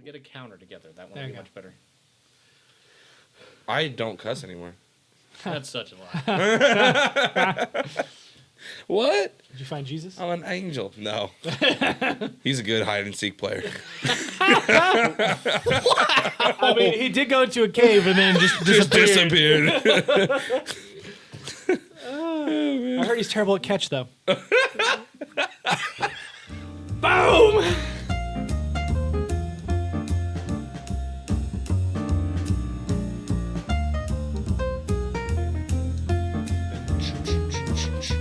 Get a counter together. That one There would you be go. much better. I don't cuss anymore. That's such a lie. What? Did you find Jesus? I'm an angel. No. He's a good hide-and-seek player. I mean, he did go into a cave and then just disappeared. I heard he's terrible at catch, though. Boom!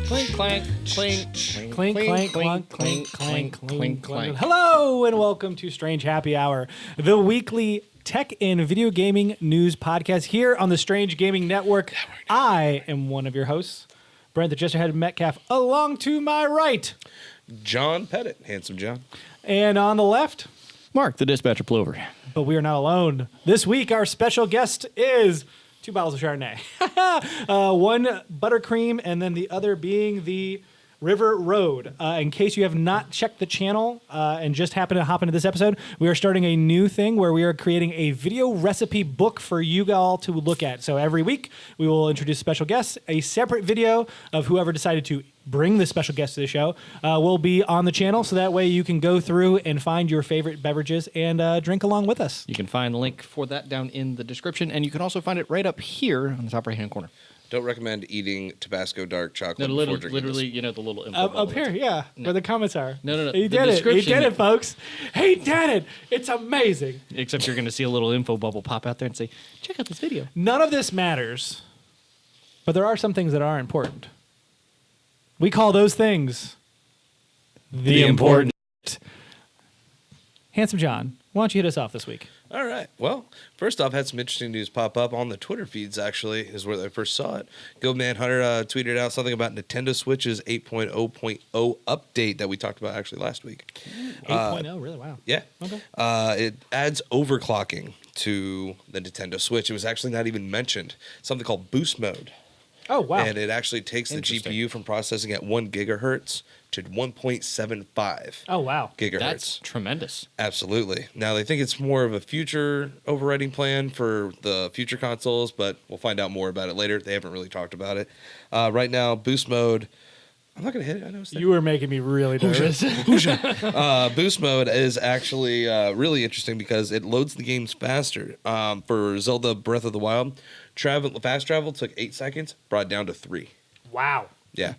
Clink, clank, clink, Clink, clank, clunk, clink, clank, clink, clank. Hello, and welcome to Strange Happy Hour, the weekly tech and video gaming news podcast here on the Strange Gaming Network. I am one of your hosts, Brent the Jesterhead Metcalfe, along to my right. John Pettit. Handsome John. And on the left, Mark, the dispatcher Plover. but we are not alone. This week, our special guest is 2 bottles of Chardonnay. One buttercream, and then the other being the River Road. In case you have not checked the channel and just happened to hop into this episode, we are starting a new thing where we are creating a video recipe book for you all to look at. So every week, we will introduce special guests. A separate video of whoever decided to bring the special guest to the show will be on the channel, so that way you can go through and find your favorite beverages and drink along with us. You can find the link for that down in the description, and you can also find it right up here on the top right-hand corner. Don't recommend eating Tabasco dark chocolate No, before drinking literally, this. you know, the little info Up bubble. here, yeah, where the comments are. No. He The did it. He description- did it, folks. He did it. It's amazing. Except you're going to see a little info bubble pop out there and say, check out this video. None of this matters, but there are some things that are important. We call those things the important. Handsome John, why don't you hit us off this week? All right. Well, first off, had some interesting news pop up on the Twitter feeds, actually, is where I first saw it. Go Manhunter tweeted out something about Nintendo Switch's 8.0.0 update that we talked about actually last week. 8.0, really? Wow. Yeah. Okay. It adds overclocking to the Nintendo Switch. It was actually not even mentioned. Something called boost mode. Oh, wow. And it actually takes the Interesting. GPU from processing at 1 gigahertz to 1.75 Oh, wow. gigahertz. That's tremendous. Absolutely. Now, they think it's more of a future overriding plan for the future consoles, but we'll find out more about it later. They haven't really talked about it. Right now, boost mode... I'm not going to hit it. I know it's there. You were making me really nervous. Boost mode is actually really interesting because it loads the games faster. For Zelda Breath of the Wild, fast travel took 8 seconds, brought down to 3. Wow. Yeah.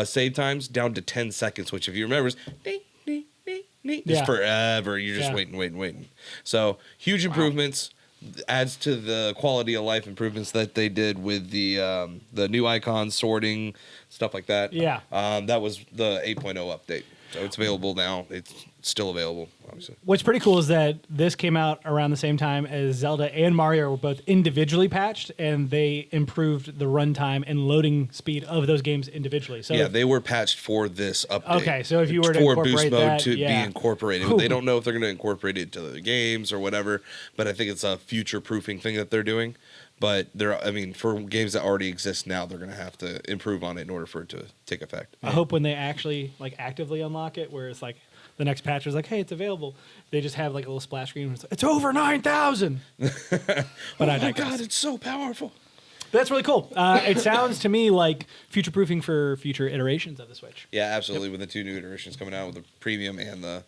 Save times down to 10 seconds, which if you remember is ding, ding, ding, ding. Yeah. It's forever. You're just Yeah. waiting. So huge improvements. Adds to the quality of life improvements that they did with the new icon sorting, stuff like that. Yeah. That was the 8.0 update. So it's available now. It's still available, obviously. What's pretty cool is that this came out around the same time as Zelda and Mario were both individually patched, and they improved the runtime and loading speed of those games individually. So Yeah, they were patched for this update. Okay, so if you were to for boost incorporate mode that, to yeah. be incorporated, Whew. they don't know if they're going to incorporate it into the games or whatever. But I think it's a future-proofing thing that they're doing. But for games that already exist now, they're going to have to improve on it in order for it to take effect. I hope when they actually actively unlock it, where it's like the next patch is like, hey, it's available, they just have like a little splash screen. It's over 9,000. But Oh I my digress. God, it's so powerful. That's really cool. It sounds to me like future-proofing for future iterations of the Switch. Yeah, absolutely. With the 2 new iterations coming out, with the premium and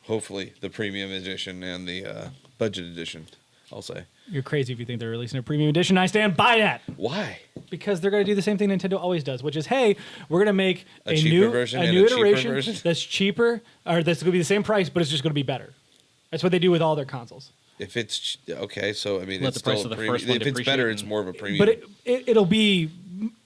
hopefully the premium edition and the budget edition, I'll say. You're crazy if you think they're releasing a premium edition. I stand by that. Why? Because they're going to do the same thing Nintendo always does, which is, hey, we're going to make A cheaper new version a and new a cheaper iteration version? that's cheaper, or that's going to be the same price, but it's just going to be better. That's what they do with all their consoles. If it's okay, so I mean, Let it's the price still of a the premium. first one If it's depreciate better, and- it's more of a premium. But it'll be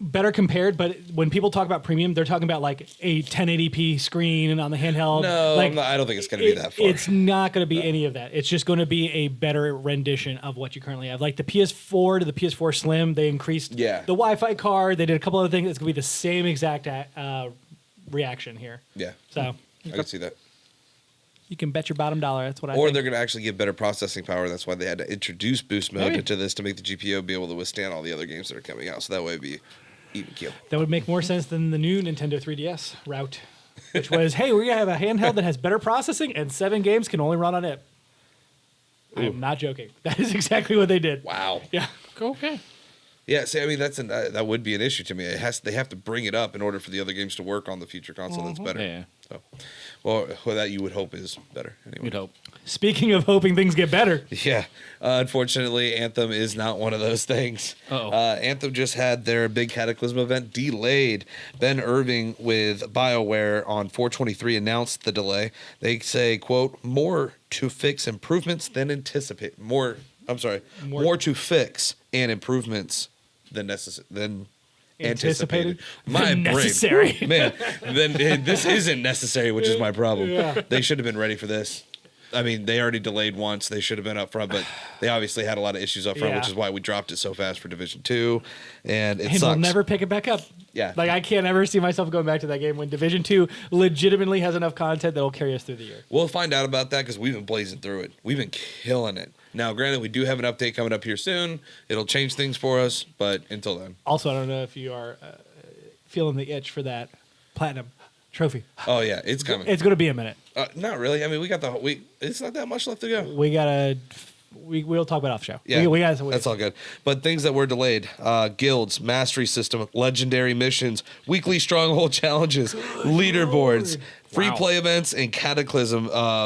better compared. But when people talk about premium, they're talking about like a 1080p screen and on the handheld. No, like, I don't think it's going to be that far. It's not going to be any of that. It's just going to be a better rendition of what you currently have. Like the PS4 to the PS4 Slim, they increased Yeah. the Wi-Fi card. They did a couple other things. It's going to be the same exact reaction here. Yeah, So I can see that. you can bet your bottom dollar. That's what I Or think. they're going to actually get better processing power. That's why they had to introduce boost mode Maybe. into this to make the GPU be able to withstand all the other games that are coming out. So that way it'd be even kill. That would make more sense than the new Nintendo 3DS route, which was, hey, we're going to have a handheld that has better processing and 7 games can only run on it. I'm not joking. That is exactly what they did. Wow. Yeah. Okay. Yeah, see, I mean that would be an issue to me. They have to bring it up in order for the other games to work on the future console. That's better. Yeah. So, well, that you would hope is better. Anyway. You'd hope. Speaking of hoping things get better, Yeah, unfortunately, Anthem is not one of those things. Uh-oh. Anthem just had their big Cataclysm event delayed. Ben Irving with BioWare on 4/23 announced the delay. They say, "quote more to fix improvements than anticipate. More to fix and improvements than anticipated. My Necessary. brain, man. Then this isn't necessary, which is my problem. Yeah. They should have been ready for this. I mean, they already delayed once. They should have been up front, but they obviously had a lot of issues up front, Yeah. which is why we dropped it so fast for Division 2, and it and sucks. we'll never pick it back up. Yeah. Like I can't ever see myself going back to that game when Division 2 legitimately has enough content that will carry us through the year. We'll find out about that because we've been blazing through it. We've been killing it. Now, granted, we do have an update coming up here soon. It'll change things for us, but until then. Also, I don't know if you are feeling the itch for that platinum trophy. Oh, yeah, it's coming. It's going to be a minute. Not really. I mean, it's not that much left to go. We'll talk about it off the show. Yeah, we got that's all good. But things that were delayed: guilds, mastery system, legendary missions, weekly stronghold challenges, leaderboards, free Wow. play events, and Cataclysm.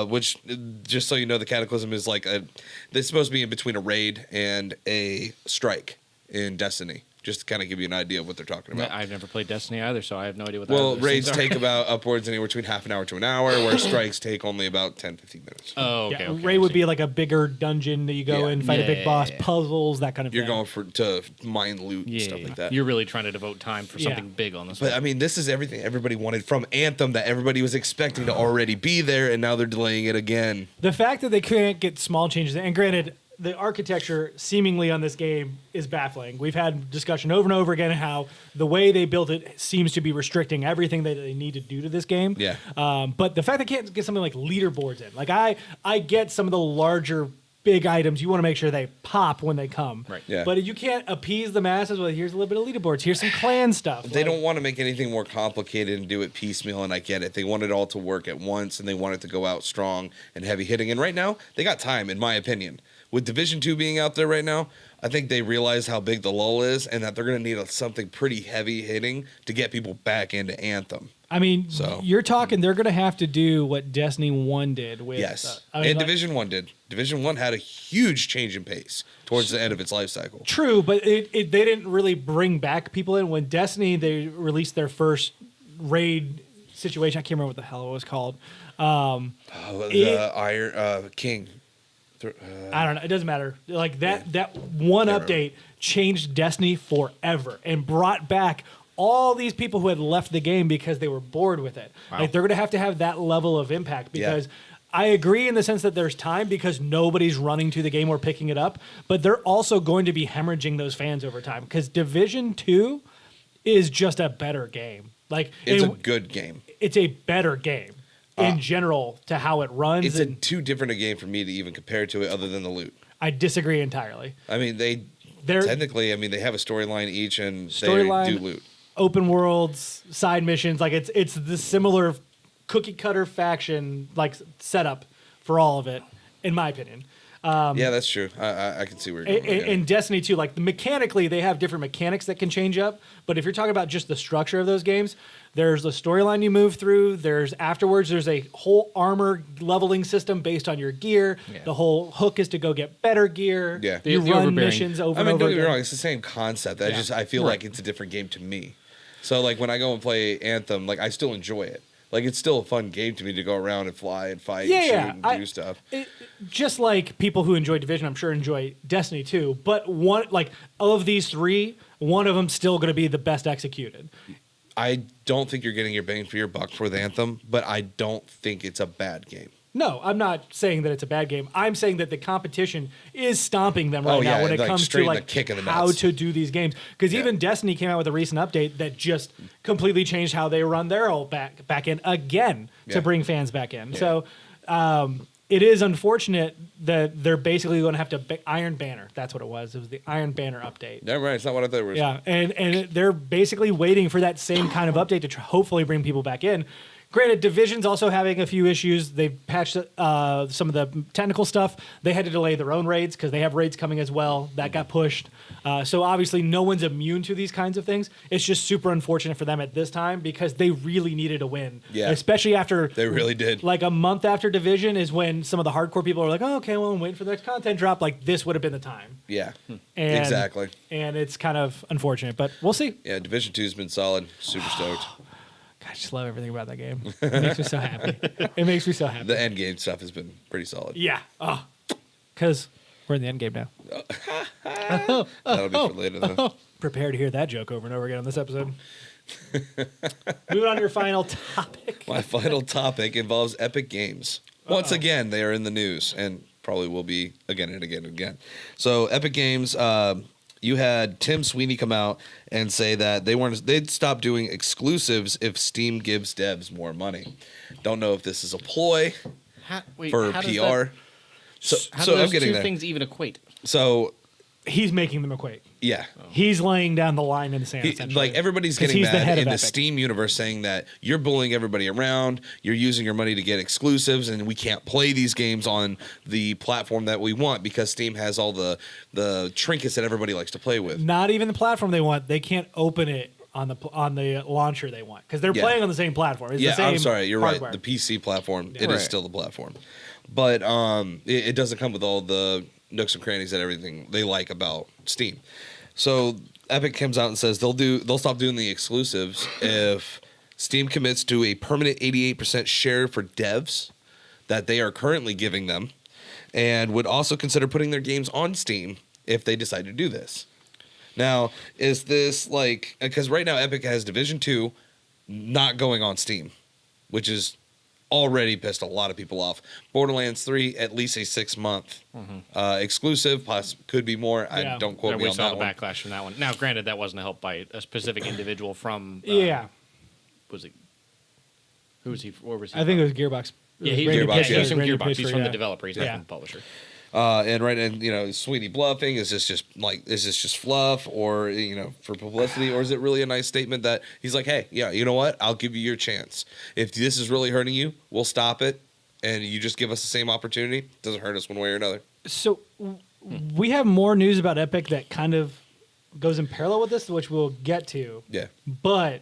Which, just so you know, the Cataclysm is like it's supposed to be in between a raid and a strike in Destiny. Just to kind of give you an idea of what they're talking about. I've never played Destiny either, so I have no idea what that Well, is. raids take about upwards anywhere between half an hour to an hour, where strikes take only about 10, 15 minutes. Oh, okay. Yeah, okay, Ray I would see. be like a bigger dungeon that you go Yeah. in, fight a big boss, Yeah. puzzles, that kind of You're thing. going to mine loot and stuff like that. You're really trying to devote time for Yeah. something big on this But I one. mean, this is everything everybody wanted from Anthem that everybody was expecting to already be there, and now they're delaying it again. The fact that they can't get small changes, and granted, the architecture seemingly on this game is baffling. We've had discussion over and over again how the way they built it seems to be restricting everything that they need to do to this game. Yeah. But the fact they can't get something like leaderboards in, like I get some of the larger big items, you want to make sure they pop when they come. Right. Yeah. But you can't appease the masses with here's a little bit of leaderboards, here's some clan stuff. They Like, don't want to make anything more complicated and do it piecemeal, and I get it. They want it all to work at once, and they want it to go out strong and heavy hitting. And right now, they got time, in my opinion. With Division 2 being out there right now, I think they realize how big the lull is and that they're going to need something pretty heavy hitting to get people back into Anthem. I mean, So- you're talking they're going to have to do what Destiny 1 did with Yes. I mean, And like- Division 1 did. Division 1 had a huge change in pace towards the end of its life cycle. True, but they didn't really bring back people in. When Destiny, they released their first raid situation. I can't remember what the hell it was called. The Iron King. I don't know. It doesn't matter. Like that one Never. update changed Destiny forever and brought back all these people who had left the game because they were bored with it. Wow. Like they're going to have that level of impact Yeah. because I agree in the sense that there's time because nobody's running to the game or picking it up, but they're also going to be hemorrhaging those fans over time because Division 2 is just a better game. Like It's a good game. it's a better game in general to how it runs. It's And too different a game for me to even compare to it other than the loot. I disagree entirely. I mean, They're technically, they have a storyline each and Storyline, they do loot. open worlds, side missions. Like it's the similar cookie cutter faction like setup for all of it, in my opinion. Yeah, that's true. I can see where you're going. In Destiny 2, like mechanically, they have different mechanics that can change up. But if you're talking about just the structure of those games, there's the storyline you move through. There's a whole armor leveling system based on your gear. Yeah. The whole hook is to go get better gear. Yeah. You The run overbearing. missions over and don't over get me again. wrong. It's the same concept. Yeah. I feel like it's a different game to me. So like when I go and play Anthem, like I still enjoy it. Like it's still a fun game to me to go around and fly and fight and shoot and do stuff. Just like people who enjoy Division, I'm sure enjoy Destiny too. But one, like of these three, one of them's still going to be the best executed. I don't think you're getting your bang for your buck for the Anthem, but I don't think it's a bad game. No, I'm not saying that it's a bad game. I'm saying that the competition is stomping them right Oh, now yeah, when it like comes to straight in the like kick in the how nuts. to do these games. Because Yeah. even Destiny came out with a recent update that just completely changed how they run their old back in again Yeah. to bring fans back in. Yeah. So it is unfortunate that they're basically going to have to Iron Banner. That's what it was. It was the Iron Banner update. Never mind. It's not what I thought it was. Yeah, and they're basically waiting for that same kind of update to hopefully bring people back in. Granted, Division's also having a few issues. They've patched some of the technical stuff. They had to delay their own raids because they have raids coming as well. That got pushed. So obviously no one's immune to these kinds of things. It's just super unfortunate for them at this time because they really needed a win. Yeah. Especially after... They really did. Like a month after Division is when some of the hardcore people are like, oh, okay, well, I'm waiting for the next content drop. Like, this would have been the time. Yeah, And, exactly. And it's kind of unfortunate, but we'll see. Yeah, Division 2's been solid. Super stoked. I just love everything about that game. It makes me so happy. It makes me so happy. The Endgame stuff has been pretty solid. Yeah. Oh, because we're in the end game now. That'll be for later, though. Prepare to hear that joke over and over again on this episode. Moving on to your final topic. My final topic involves Epic Games. Once again, they are in the news and probably will be again and again and again. So, Epic Games, you had Tim Sweeney come out and say that they'd stop doing exclusives if Steam gives devs more money. Don't know if this is a ploy for PR. How do those two things even equate? So he's making them equate. yeah. He's laying down the line in the sand. essentially. Like everybody's 'Cause getting he's the head mad of in the Epic. Steam universe saying that you're bullying everybody around, you're using your money to get exclusives, and we can't play these games on the platform that we want because Steam has all the trinkets that everybody likes to play with. Not even the platform they want. They can't open it on the launcher they want because they're Yeah. playing on the same platform. It's Yeah, the same I'm sorry, you're hardware. right. The PC platform, it is Right. still the platform, but it doesn't come with all the nooks and crannies that everything they like about Steam. So Epic comes out and says they'll stop doing the exclusives if Steam commits to a permanent 88% share for devs that they are currently giving them, and would also consider putting their games on Steam if they decide to do this. Now, is this like, because right now Epic has Division 2 not going on Steam, which is already pissed a lot of people off. Borderlands 3, at least a 6-month exclusive, could be more. Yeah. I don't quote And me we on saw that the one. backlash from that one. Now, granted, that wasn't helped by a specific individual from. Yeah. Was it? Who was he? Where was he? I think it was Gearbox. Yeah, It was he's Randy Gearbox, Pitchford. yeah. He's from Randy Gearbox. He's Pitchford, from the yeah. developer. He's not Yeah. from the publisher. And Sweeney bluffing? Is this just fluff, or for publicity, or is it really a nice statement that he's like, hey, yeah, you know what? I'll give you your chance. If this is really hurting you, we'll stop it, and you just give us the same opportunity. Doesn't hurt us one way or another. So we have more news about Epic that kind of goes in parallel with this, which we'll get to. Yeah, But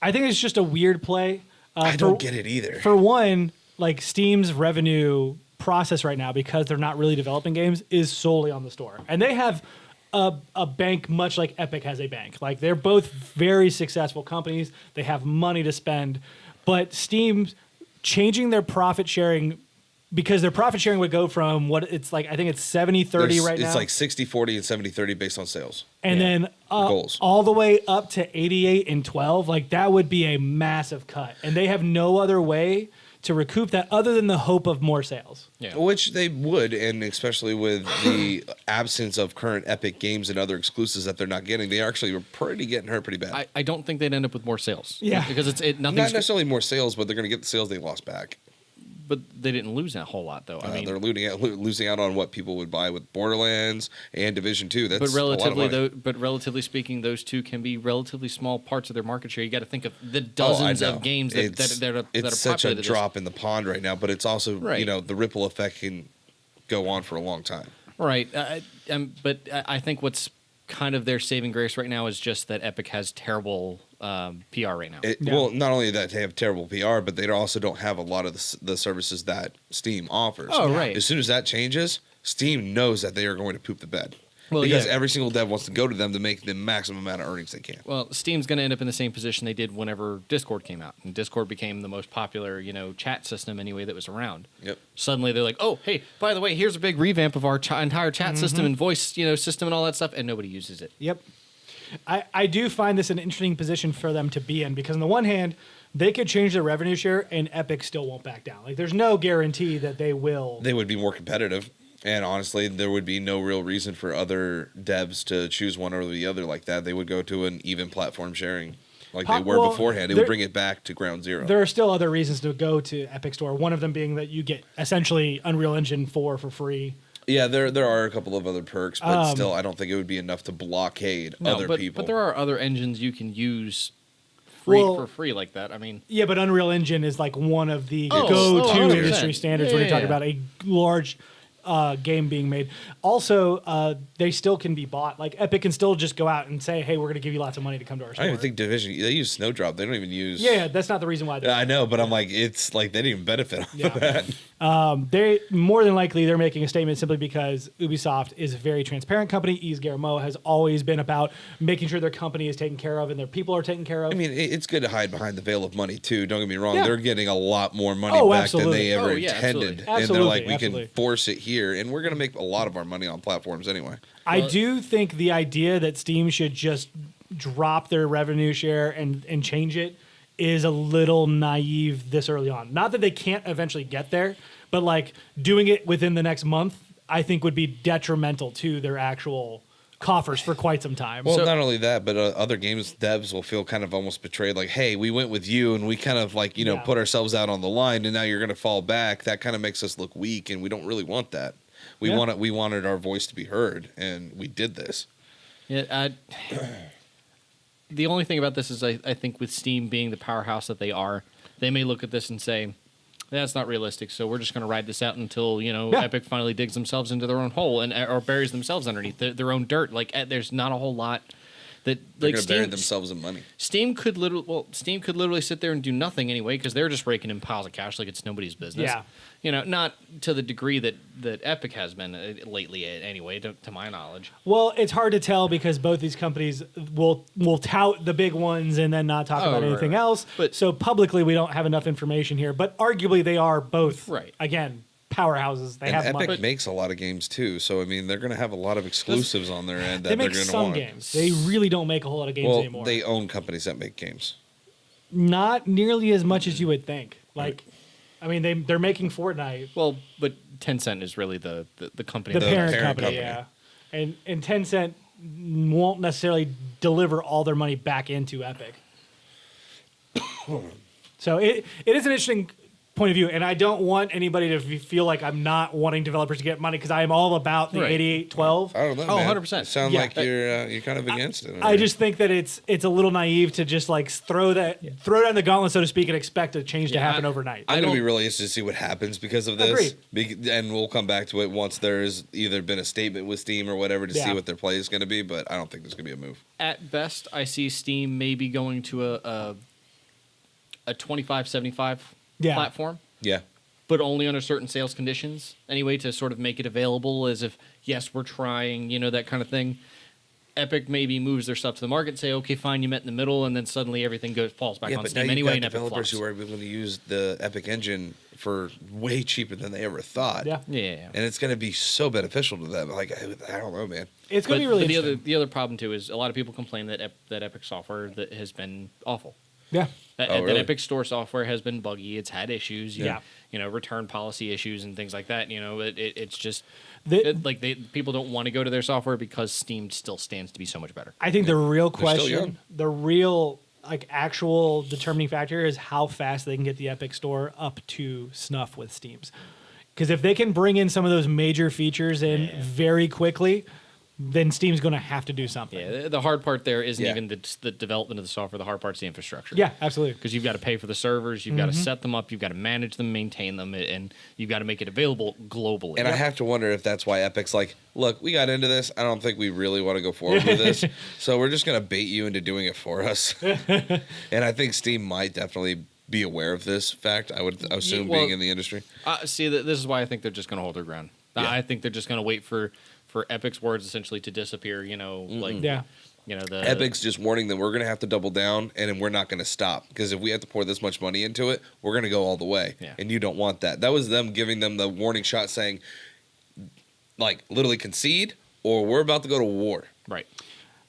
I think it's just a weird play. I don't get it either. For one, like Steam's revenue process right now, because they're not really developing games, is solely on the store. And they have a bank much like Epic has a bank. Like they're both very successful companies. They have money to spend. But Steam's changing their profit sharing, because their profit sharing would go from what it's like, I think it's 70-30 right now. It's like 60-40 and 70-30 based on sales. And then Goals. all the way up to 88-12, like that would be a massive cut. And they have no other way to recoup that other than the hope of more sales. Yeah. Which they would, and especially with the absence of current Epic games and other exclusives that they're not getting, they actually were getting hurt pretty bad. I don't think they'd end up with more sales. Yeah. Because Not nothing's. necessarily more sales, but they're going to get the sales they lost back. But they didn't lose that whole lot, though. I mean, They're losing out on what people would buy with Borderlands and Division 2. That's but a lot of money. relatively speaking, those two can be relatively small parts of their market share. You got to think of the dozens I know. of games that are It's such a populated. drop in the pond right now, but it's also Right. the ripple effect can go on for a long time. Right. But I think what's kind of their saving grace right now is just that Epic has terrible PR right now. Well, not only that they have terrible PR, but they also don't have a lot of the services that Steam offers. Oh, right. As soon as that changes, Steam knows that they are going to poop the bed. Well, because yeah. every single dev wants to go to them to make the maximum amount of earnings they can. Well, Steam's going to end up in the same position they did whenever Discord came out, and Discord became the most popular, chat system anyway that was around. Yep. Suddenly they're like, oh, hey, by the way, here's a big revamp of our entire chat system and voice, system and all that stuff, and nobody uses it. Yep. I do find this an interesting position for them to be in, because on the one hand, they could change their revenue share and Epic still won't back down. Like there's no guarantee that they will. They would be more competitive. And honestly, there would be no real reason for other devs to choose one or the other like that. They would go to an even platform sharing like they were beforehand. It would bring it back to ground zero. There are still other reasons to go to Epic Store. One of them being that you get essentially Unreal Engine 4 for free. Yeah, there are a couple of other perks, but still, I don't think it would be enough to blockade other people. But there are other engines you can use for free like that. I mean, Yeah, but Unreal Engine is like one of the Oh, go-to 100%. industry standards Yeah, when you're talking yeah. about a large game being made. Also, they still can be bought. Like Epic can still just go out and say, "Hey, we're going to give you lots of money to come to our I store." don't even think Division. They use Snowdrop. They don't even use. Yeah, that's not the reason why. Yeah, I know, but I'm like, it's like they didn't even benefit off of that. They more than likely they're making a statement simply because Ubisoft is a very transparent company. Yves Guillemot has always been about making sure their company is taken care of and their people are taken care of. I mean, it's good to hide behind the veil of money too. Don't get me wrong; Yeah. they're getting a lot more money Oh, back absolutely. than they ever Oh, yeah, intended, absolutely. and they're like, we Absolutely. can force it here, and we're gonna make a lot of our money on platforms anyway. I do think the idea that Steam should just drop their revenue share and change it is a little naive this early on. Not that they can't eventually get there, but like doing it within the next month, I think would be detrimental to their actual coffers for quite some time. Well, So- not only that, but other games devs will feel kind of almost betrayed. Like, hey, we went with you, and we kind of like Yeah. put ourselves out on the line, and now you're gonna fall back. That kind of makes us look weak, and we don't really want that. We Yeah. we wanted our voice to be heard, and we did this. yeah. The only thing about this is I think with Steam being the powerhouse that they are, they may look at this and say, that's not realistic. So we're just going to ride this out until Yeah. Epic finally digs themselves into their own hole and or buries themselves underneath their own dirt. Like there's not a whole lot that They're like gonna bury Steam themselves in money. Steam could literally sit there and do nothing anyway because they're just raking in piles of cash like it's nobody's business. Yeah. Not to the degree that Epic has been lately anyway, to my knowledge. Well, it's hard to tell because both these companies will tout the big ones and then not talk about right, anything right. else. But- so publicly, we don't have enough information here. But arguably, they are both Right. Again, powerhouses. They And have Epic money. makes a lot of games too, so I mean, they're going to have a lot of exclusives on their end that They they're make going to some want. games. They really don't make a whole lot of games Well, anymore. they own companies that make games. Not nearly as much as you would think. Like, I mean, they're making Fortnite. Well, but Tencent is really the company. The that- parent, parent company, company. yeah. And Tencent won't necessarily deliver all their money back into Epic. So it is an interesting point of view, and I don't want anybody to feel like I'm not wanting developers to get money because I am all about the Right. 8812. I don't know. Oh, man. 100%. Sound Yeah. like you're kind of against it. I just think that it's a little naive to just like throw down the gauntlet, so to speak, and expect a change to Yeah, happen overnight. I'm I going to be don't- really interested to see what happens because of this. And we'll come back to it once there's either been a statement with Steam or whatever to Yeah. see what their play is going to be. But I don't think there's going to be a move. At best, I see Steam maybe going to a 25/75 Yeah. platform, Yeah. but only under certain sales conditions. Anyway, to sort of make it available as if yes, we're trying, that kind of thing. Epic maybe moves their stuff to the market and say, okay, fine, you met in the middle, and then suddenly everything falls back Yeah, on but Steam now anyway, you've and got Epic developers flops. who are able to use the Epic engine for way cheaper than they ever thought. Yeah. Yeah. And it's going to be so beneficial to them. Like, I don't know, man. It's going But to be really the interesting. other problem too is a lot of people complain that that Epic software that has been awful. Yeah. Oh, That really? Epic Store software has been buggy. It's had issues. Yeah. Return policy issues and things like that. It's just The- people don't want to go to their software because Steam still stands to be so much better. I think the real They're still question, young. the real actual determining factor is how fast they can get the Epic Store up to snuff with Steam's. Because if they can bring in some of those major features in very quickly, then Steam's going to have to do something. Yeah, the hard part there isn't Yeah. even the development of the software. The hard part's the infrastructure. Yeah, absolutely. Because you've got to pay for the servers, you've got to set them up, you've got to manage them, maintain them, and you've got to make it available globally. And I have to wonder if that's why Epic's like, look, we got into this. I don't think we really want to go forward with this. So we're just going to bait you into doing it for us. And I think Steam might definitely be aware of this fact, I would assume, well- being in the industry. See, this is why I think they're just going to hold their ground. Yeah. I think they're just going to wait for Epic's words essentially to disappear. Yeah. The Epic's just warning them we're going to have to double down and we're not going to stop because if we have to pour this much money into it, we're going to go all the way. Yeah. And you don't want that. That was them giving them the warning shot saying, like, literally concede or we're about to go to war. right.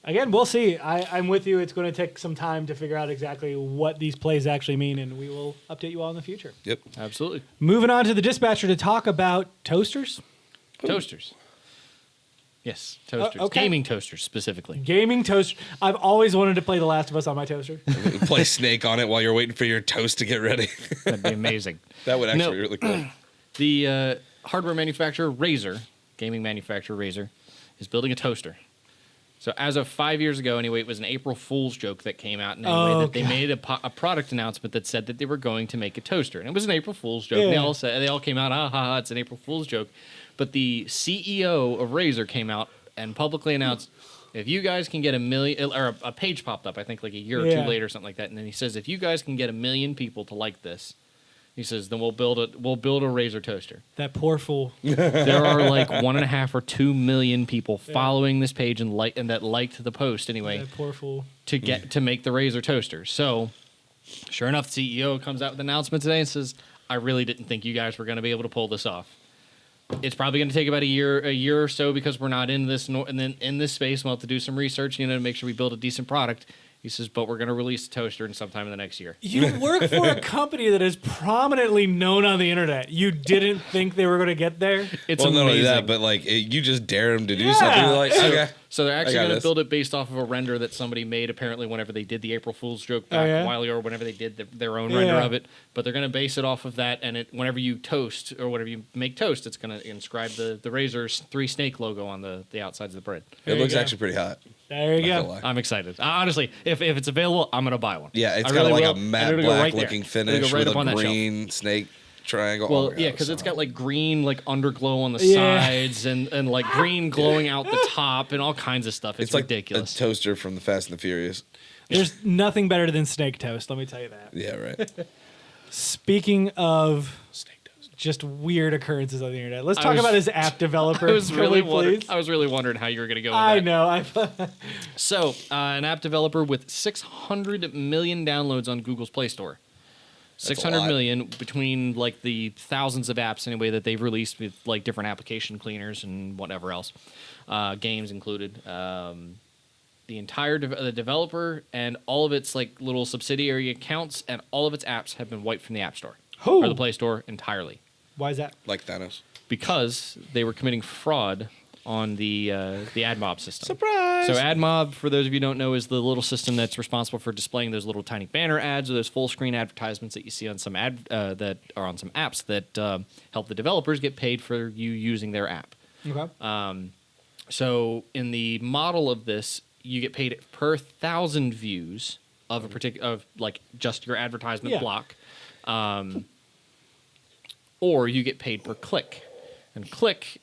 Again, we'll see. I'm with you. It's going to take some time to figure out exactly what these plays actually mean, and we will update you all in the future. Yep. Absolutely. Moving on to the dispatcher to talk about toasters. Toasters. Yes, toasters. okay. Gaming toasters specifically. Gaming toaster. I've always wanted to play The Last of Us on my toaster. Play Snake on it while you're waiting for your toast to get ready. That'd be amazing. That would actually No. be really cool. The hardware manufacturer Razer, gaming manufacturer Razer, is building a toaster. So as of 5 years ago, anyway, it was an April Fool's joke that came out. And anyway, that they made a product announcement that said that they were going to make a toaster, and it was an April Fool's joke. Yeah. They all came out, it's an April Fool's joke. But the CEO of Razer came out and publicly announced, if you guys can get 1 million, or a page popped up, I think like a year or two later, something like that, and then he says, if you guys can get 1 million people to like this, he says, then we'll build a Razer toaster. That poor fool. There are like 1.5 or 2 million people following this page and that liked the post anyway. That poor fool. To make the Razer toaster. So, sure enough, the CEO comes out with an announcement today and says, "I really didn't think you guys were going to be able to pull this off. It's probably going to take about a year or so because we're not in this in this space. We'll have to do some research, to make sure we build a decent product." He says, but we're going to release a toaster in sometime in the next year. You work for a company that is prominently known on the internet. You didn't think they were going to get there? It's well, amazing. not only that, but like you just dare them to do something. You're like, okay. So they're actually I got going to this. build it based off of a render that somebody made apparently whenever they did the April Fool's joke back a while ago, or whenever they did their own render of it. But they're going to base it off of that, and whenever you toast or whenever you make toast, it's going to inscribe the Razer's 3 snake logo on the outsides of the bread. It looks actually pretty hot. There you Not go. gonna lie. I'm excited. Honestly, if it's available, I'm going to buy one. Yeah, it's I got really like will, a and matte it'll go black right looking there. finish It'll go right with up on a that shelf. green snake triangle. Well, oh my God, because so it's got hot. like green like underglow on the Yeah. sides and like green glowing out the top and all kinds of stuff. It's like ridiculous. a toaster from the Fast and the Furious. There's nothing better than snake toast, let me tell you that. Yeah, right. Speaking of Snake toast. just weird occurrences on the internet, let's I talk was- about his app developer. I was really please. wondering how you were going to go with I that. know. So, an app developer with 600 million downloads on Google's Play Store. a 600 lot. million between like the thousands of apps anyway that they've released with like different application cleaners and whatever else, games included. The entire the developer and all of its like little subsidiary accounts and all of its apps have been wiped from the App Store or the Play Store entirely Why is that? Like Thanos. because they were committing fraud on the AdMob system. Surprise! So AdMob, for those of you who don't know, is the little system that's responsible for displaying those little tiny banner ads or those full screen advertisements that you see on some that are on some apps that help the developers get paid for you using their app. Okay. So in the model of this, you get paid per 1,000 views of a particular of like just your advertisement block, or you get paid per click, and click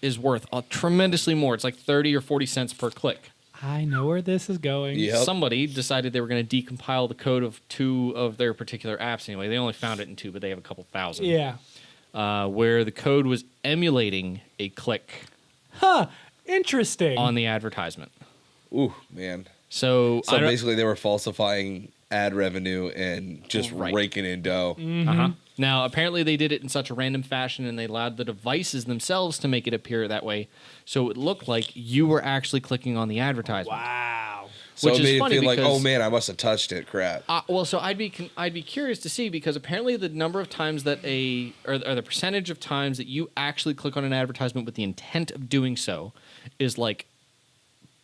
is worth tremendously more. It's like 30 or 40 cents per click. I know where this is going. Yep. Somebody decided they were going to decompile the code of 2 of their particular apps. Anyway, they only found it in 2, but they have a couple thousand. Yeah. Where the code was emulating a click Huh. Interesting. on the advertisement. Ooh, man. So I don't- Basically, they were falsifying ad revenue and just Right. raking in dough. Uh-huh. Now, apparently they did it in such a random fashion and they allowed the devices themselves to make it appear that way. So it looked like you were actually clicking on the advertisement. wow. So Which it is made it funny feel like, because- oh man, I must have touched it. Crap. Well, so I'd be curious to see because apparently the number of times that or the percentage of times that you actually click on an advertisement with the intent of doing so is like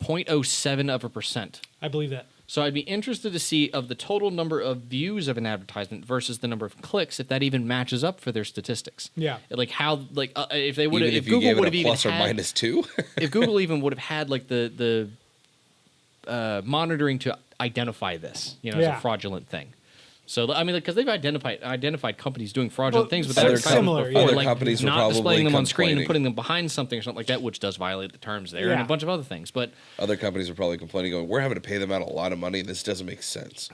0.07%. I believe that. So I'd be interested to see of the total number of views of an advertisement versus the number of clicks, if that even matches up for their statistics. Yeah. Like how, like if they would, Even if if you Google gave would it have a even plus or had, minus 2. if Google even would have had like the monitoring to identify this, as Yeah. a fraudulent thing. So I mean, because they've identified companies doing fraudulent Well, things with other advertisements similar, before, yeah. Other like companies were not displaying probably them on screen and complaining. putting them behind something or something like that, which does violate the terms there, and Yeah. a bunch of other things. But Other companies are probably complaining, going, "We're having to pay them out a lot of money. This doesn't make sense."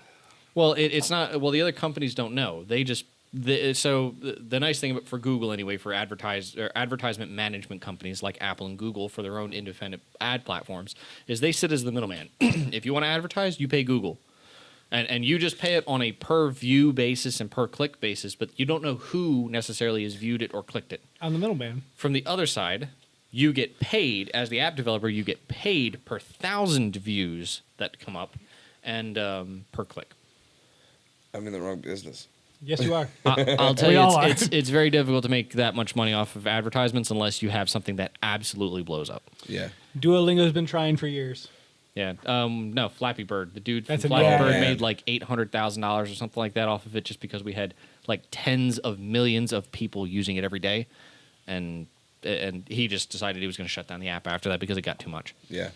well, it's not. Well, the other companies don't know. They just. The nice thing for Google anyway, for advertisement management companies like Apple and Google for their own independent ad platforms, is they sit as the middleman. If you want to advertise, you pay Google. And you just pay it on a per view basis and per click basis, but you don't know who necessarily has viewed it or clicked it. I'm the middleman. From the other side, you get paid, as the app developer, you get paid per 1,000 views that come up and per click. I'm in the wrong business. Yes, you are. I'll tell We you, all are. it's very difficult to make that much money off of advertisements unless you have something that absolutely blows up. Yeah. Duolingo's been trying for years. Yeah. No, Flappy Bird. The dude from That's a- Flappy yeah. Bird Man. made like $800,000 or something like that off of it just because we had like tens of millions of people using it every day. And he just decided he was going to shut down the app after that because it got too much. Yeah.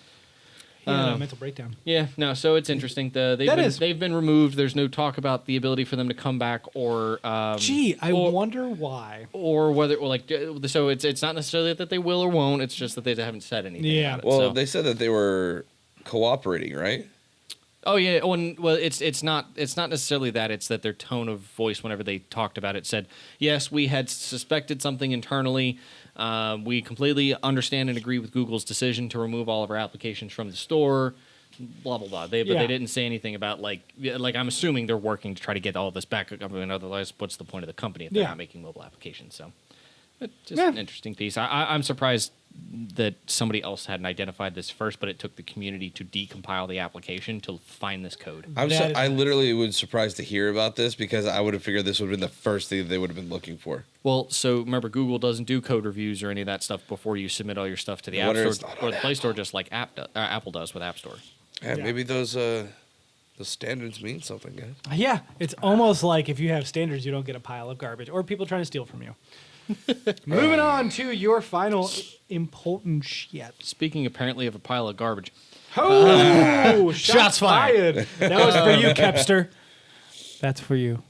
He had a mental breakdown. Yeah, no. So it's interesting. They've been removed. There's no talk about the ability for them to come back or. I wonder why. Or whether, so it's not necessarily that they will or won't. It's just that they haven't said anything. Yeah. About it, Well, so. they said that they were cooperating, right? Oh yeah. It's not necessarily that. It's that their tone of voice whenever they talked about it said, yes, we had suspected something internally. We completely understand and agree with Google's decision to remove all of our applications from the store. Blah blah blah. But they didn't say anything about like I'm assuming they're working to try to get all of this back. I mean, otherwise, what's the point of the company if they're not making mobile applications? So, it's just an interesting piece. I'm surprised that somebody else hadn't identified this first, but it took the community to decompile the application to find this code. I literally was surprised to hear about this because I would have figured this would have been the first thing that they would have been looking for. Well, so remember, Google doesn't do code reviews or any of that stuff before you submit all your stuff to the App Store or the Play Store, just like Apple does with App Store. Yeah, maybe those standards mean something, guys. Yeah, it's almost like if you have standards, you don't get a pile of garbage or people trying to steal from you. Moving on to your final important shit. Speaking apparently of a pile of garbage. Oh, shots fired. That was for you, Kepster. That's for you.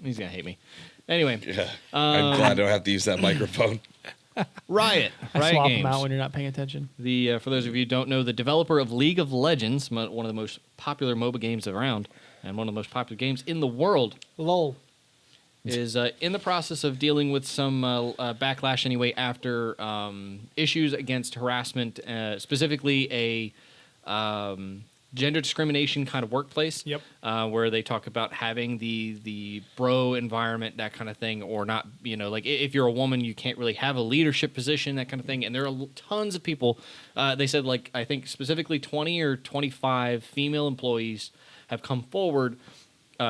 He's going to hate me. Anyway. Yeah, I'm glad I don't have to use that microphone. Riot Swap Games. them out when you're not paying attention. For those of you who don't know, the developer of League of Legends, one of the most popular MOBA games around, and one of the most popular games in the world, LOL. is in the process of dealing with some backlash anyway after issues against harassment, specifically a gender discrimination kind of workplace. Yep. Where they talk about having the bro environment, that kind of thing, or not, like if you're a woman, you can't really have a leadership position, that kind of thing. And there are tons of people. They said, like, I think specifically 20 or 25 female employees have come forward,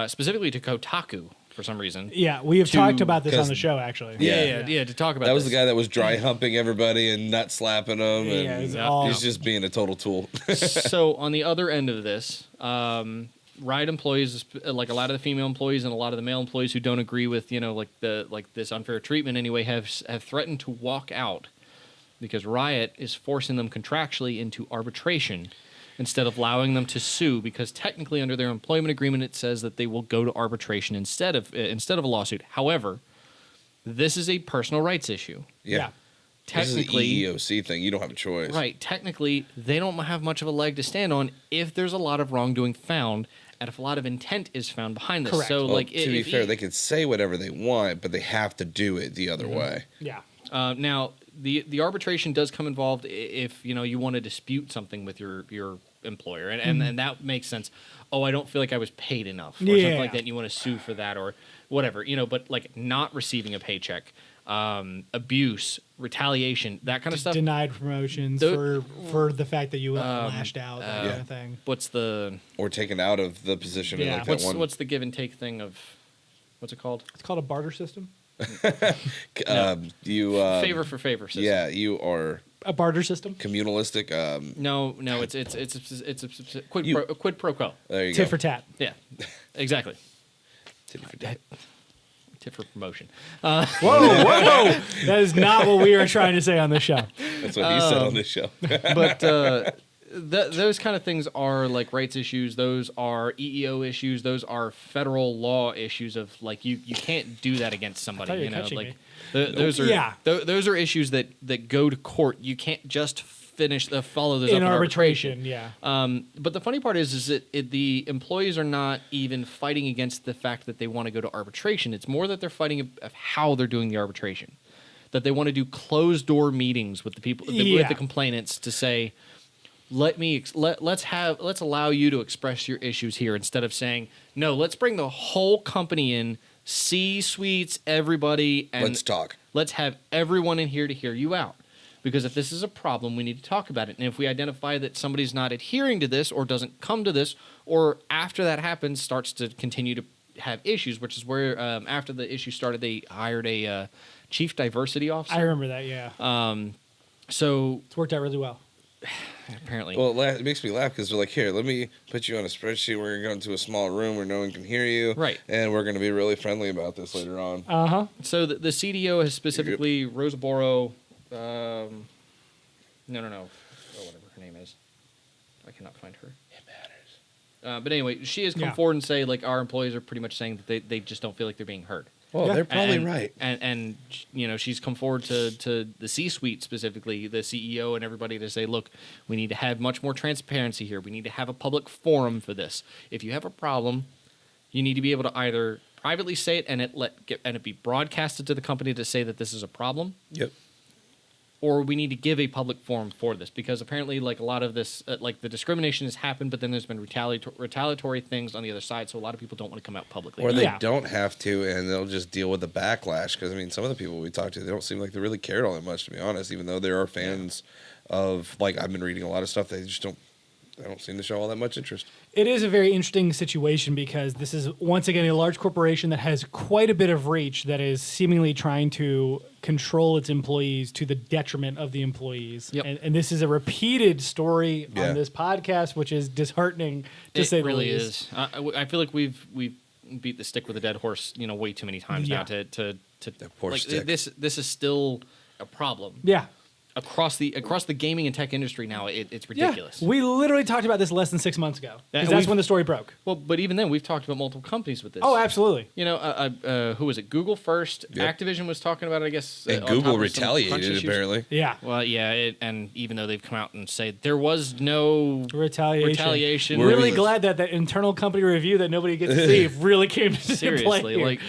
specifically to Kotaku for some reason. Yeah, we have talked about this on the show, actually. Yeah, to talk about That was this. the guy that was dry humping everybody and nut slapping them. And he's just being a total tool. So on the other end of this, Riot employees, like a lot of the female employees and a lot of the male employees who don't agree with, this unfair treatment anyway, have threatened to walk out because Riot is forcing them contractually into arbitration instead of allowing them to sue, because technically under their employment agreement it says that they will go to arbitration instead of a lawsuit. However, this is a personal rights issue. Yeah. Technically, this is an EEOC thing. You don't have a choice. Right. Technically, they don't have much of a leg to stand on if there's a lot of wrongdoing found and if a lot of intent is found behind this. Correct. So, Well, like, to be fair, they can say whatever they want, but they have to do it the other way. Yeah. now the arbitration does come involved if you want to dispute something with your employer, and that makes sense. Oh, I don't feel like I was paid enough, or something like that, and you want to sue for that or whatever, but like not receiving a paycheck, abuse, retaliation, that kind of stuff. Denied promotions for the fact that you lashed out, that kind of thing. What's the Or taken out of the position. Yeah. In like that one. what's the give and take thing of what's it called? It's called a barter system. Favor for favor system. Yeah, you are A barter system. communalistic. No, it's a quid pro quo. There you Tit go. for tat. Yeah, exactly. Tit for tat. Tit for promotion. Whoa. That is not what we are trying to say on this show. That's what he said on this show. But those kind of things are like rights issues. Those are EEO issues. Those are federal law issues of like you can't do that against somebody. thought you were catching me. Those are those are issues that go to court. You can't just follow those up In in arbitration, yeah. But the funny part is that the employees are not even fighting against the fact that they want to go to arbitration. It's more that they're fighting of how they're doing the arbitration. That they want to do closed door meetings with the people, with the complainants, to say, let's allow you to express your issues here, instead of saying, no, let's bring the whole company in, C-suites, everybody, and Let's talk. Let's have everyone in here to hear you out. Because if this is a problem, we need to talk about it. And if we identify that somebody's not adhering to this, or doesn't come to this, or after that happens starts to continue to have issues, which is where after the issue started, they hired a chief diversity officer. I remember that, yeah. So It's worked out really well. apparently, Well, it makes me laugh because they're like, here, let me put you on a spreadsheet. We're going to go into a small room where no one can hear you. Right. And we're going to be really friendly about this later on. Uh-huh. so the CDO has specifically Rosaboro. No. Oh, whatever her name is. I cannot find her. It matters. But anyway, she has come forward and say like our employees are pretty much saying that they just don't feel like they're being heard. Well, they're probably right. And you know, she's come forward to the C-suite, specifically the CEO and everybody, to say, look, we need to have much more transparency here. We need to have a public forum for this. If you have a problem, you need to be able to either privately say it and it be broadcasted to the company to say that this is a problem. Yep. Or we need to give a public forum for this, because apparently, like, a lot of this, like, the discrimination has happened, but then there's been retaliatory things on the other side, so a lot of people don't want to come out publicly. Or they don't have to, and they'll just deal with the backlash. Because, I mean, some of the people we talk to, they don't seem like they really cared all that much, to be honest, even though there are fans of, like, I've been reading a lot of stuff, they don't seem to show all that much interest. It is a very interesting situation because this is, once again, a large corporation that has quite a bit of reach that is seemingly trying to control its employees to the detriment of the employees. Yep. And this is a repeated story on this podcast, which is disheartening to say the least. It really is. I feel like we've beat the stick with a dead horse, you know, way too many times now to poor like, stick. this is still a problem. Yeah. Across the gaming and tech industry now, it's ridiculous. Yeah. We literally talked about this less than 6 months ago. Because that's when the story broke. Well, but even then, we've talked about multiple companies with this. Oh, absolutely. You know, who was it? Google first. Yep. Activision was talking about it, I guess. And Google retaliated, apparently. Yeah. Well, yeah, and even though they've come out and said there was no retaliation. We're really glad that internal company review that nobody gets to see really came to seriously play here. Like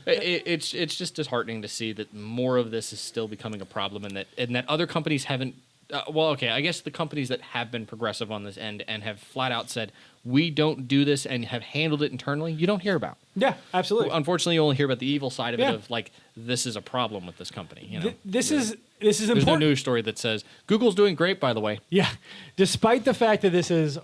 it's just disheartening to see that more of this is still becoming a problem, and that other companies haven't. I guess the companies that have been progressive on this end and have flat out said we don't do this and have handled it internally, you don't hear about. Yeah, absolutely. Unfortunately, you only hear about the evil side of it, of like, this is a problem with this company. You know, this is There's important. no news story that says Google's doing great, by the way. Yeah, despite the fact that this is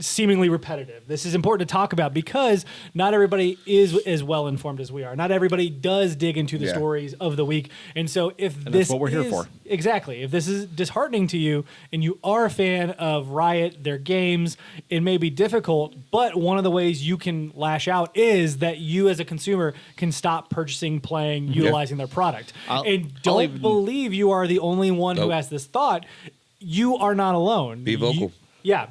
seemingly repetitive, this is important to talk about because not everybody is as well informed as we are. Not everybody does dig into the stories of the week, and so that's what we're here for. Exactly. If this is disheartening to you and you are a fan of Riot, their games, it may be difficult, but one of the ways you can lash out is that you as a consumer can stop purchasing, playing, utilizing their product. And don't believe you are the only one who has this thought. You are not alone. Be vocal.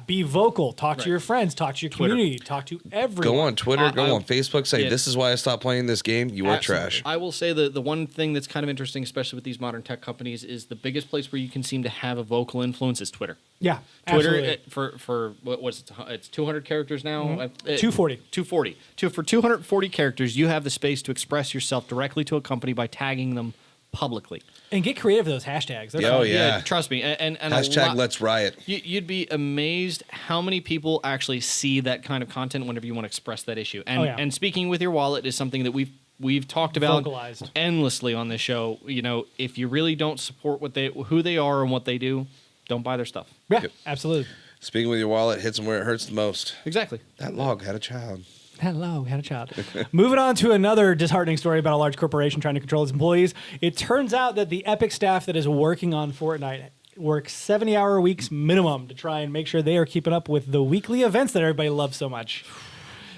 Be vocal. Talk to your friends. Talk to your community. Talk to everyone. Go on Twitter. Go on Facebook. Say, this is why I stopped playing this game. You are trash. I will say the one thing that's kind of interesting, especially with these modern tech companies, is the biggest place where you can seem to have a vocal influence is Twitter. Yeah, Twitter for what's it? It's 200 characters now. 240. 240. For 240 characters, you have the space to express yourself directly to a company by tagging them publicly. And get creative with those hashtags. Yeah. Trust me. And hashtag Let's Riot. You'd be amazed how many people actually see that kind of content whenever you want to express that issue. And speaking with your wallet is something that we've talked about vocalized endlessly on this show. You know, if you really don't support who they are and what they do, don't buy their stuff. Yeah, absolutely. Speaking with your wallet hits them where it hurts the most. Exactly. That log had a child. Hello, had a child. Moving on to another disheartening story about a large corporation trying to control its employees. It turns out that the Epic staff that is working on Fortnite works 70-hour weeks minimum to try and make sure they are keeping up with the weekly events that everybody loves so much.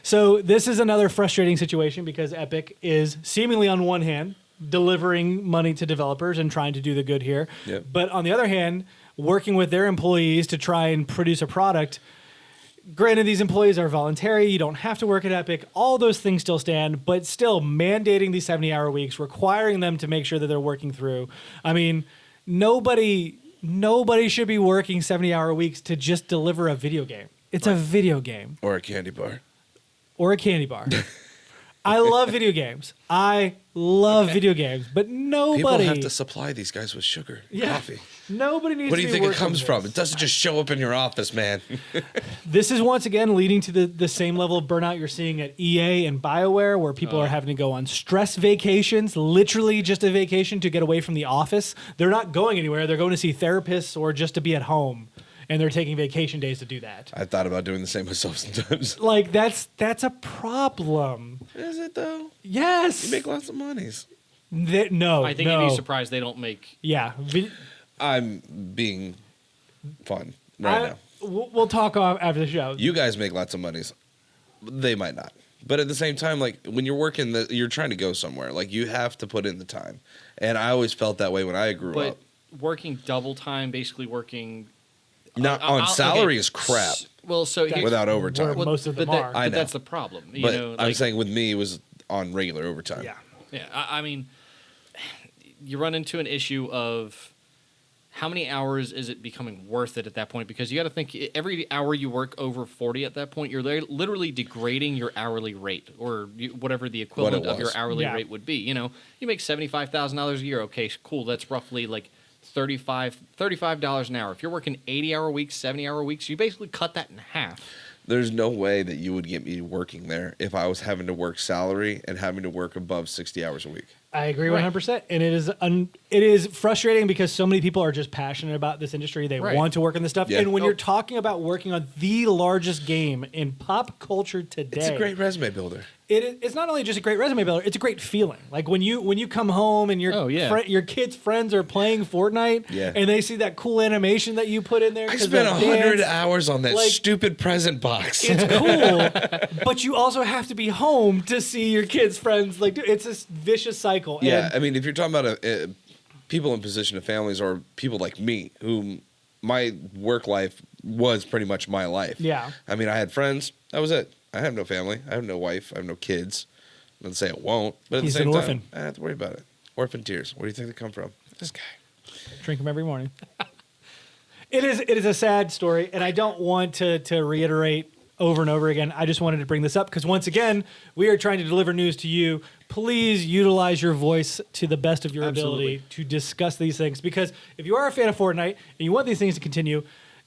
So this is another frustrating situation because Epic is seemingly on one hand delivering money to developers and trying to do the good here. Yep. But on the other hand, working with their employees to try and produce a product. Granted, these employees are voluntary. You don't have to work at Epic. All those things still stand, but still mandating these 70-hour weeks, requiring them to make sure that they're working through. I mean, nobody should be working 70-hour weeks to just deliver a video game. It's a video game. Or a candy bar. I love video games. Video games, but nobody. People have to supply these guys with sugar, coffee. Nobody needs. What do to you be think it comes this. from? It doesn't just show up in your office, man. This is once again leading to the same level of burnout you're seeing at EA and BioWare, where people are having to go on stress vacations, literally just a vacation to get away from the office. They're not going anywhere. They're going to see therapists or just to be at home. And they're taking vacation days to do that. I thought about doing the same myself sometimes. Like, that's a problem. Is it, though? Yes. You make lots of monies. No. I think you'd be surprised they don't make. Yeah. I'm being fun now. We'll talk after the show. You guys make lots of monies. They might not. But at the same time, like, when you're working, you're trying to go somewhere. Like, you have to put in the time. And I always felt that way when I grew up. Working double time, basically working Not on salary is crap. Well, so Without overtime. Where most of them are. I But know. that's the problem. You But know, I'm like, saying with me, it was on regular overtime. Yeah. yeah, I mean, you run into an issue of how many hours is it becoming worth it at that point? Because you got to think every hour you work over 40 at that point, you're literally degrading your hourly rate or whatever the equivalent of your was. hourly Yeah. rate would be. You know, you make $75,000 a year. Okay, cool. That's roughly like $35 an hour. If you're working 80-hour weeks, 70-hour weeks, you basically cut that in half. There's no way that you would get me working there if I was having to work salary and having to work above 60 hours a week. I agree 100%. And it is frustrating because so many people are just passionate about this industry. They Right. want to work in this stuff. Yeah. And when you're talking about working on the largest game in pop culture today, It's a great resume builder. it's not only just a great resume builder, it's a great feeling. Like when you come home and Oh, yeah. your kids' friends are playing Fortnite Yeah. and they see that cool animation that you put in there. I 'cause spent that 100 dance, hours on that like, stupid present box. It's cool, but you also have to be home to see your kids' friends. Like, dude, it's this vicious cycle. Yeah, And I mean, if you're talking about people in position of families or people like me, whom my work life was pretty much my life. Yeah. I mean, I had friends. That was it. I have no family. I have no wife. I have no kids. I'm not saying it won't, but at He's the same an time, orphan. I don't have to worry about it. Orphan tears. Where do you think they come from? This guy. drink them every morning. It is a sad story, and I don't want to reiterate over and over again. I just wanted to bring this up because once again, we are trying to deliver news to you. Please utilize your voice to the best of your ability to discuss these things. Because if you are a fan of Fortnite and you want these things to continue,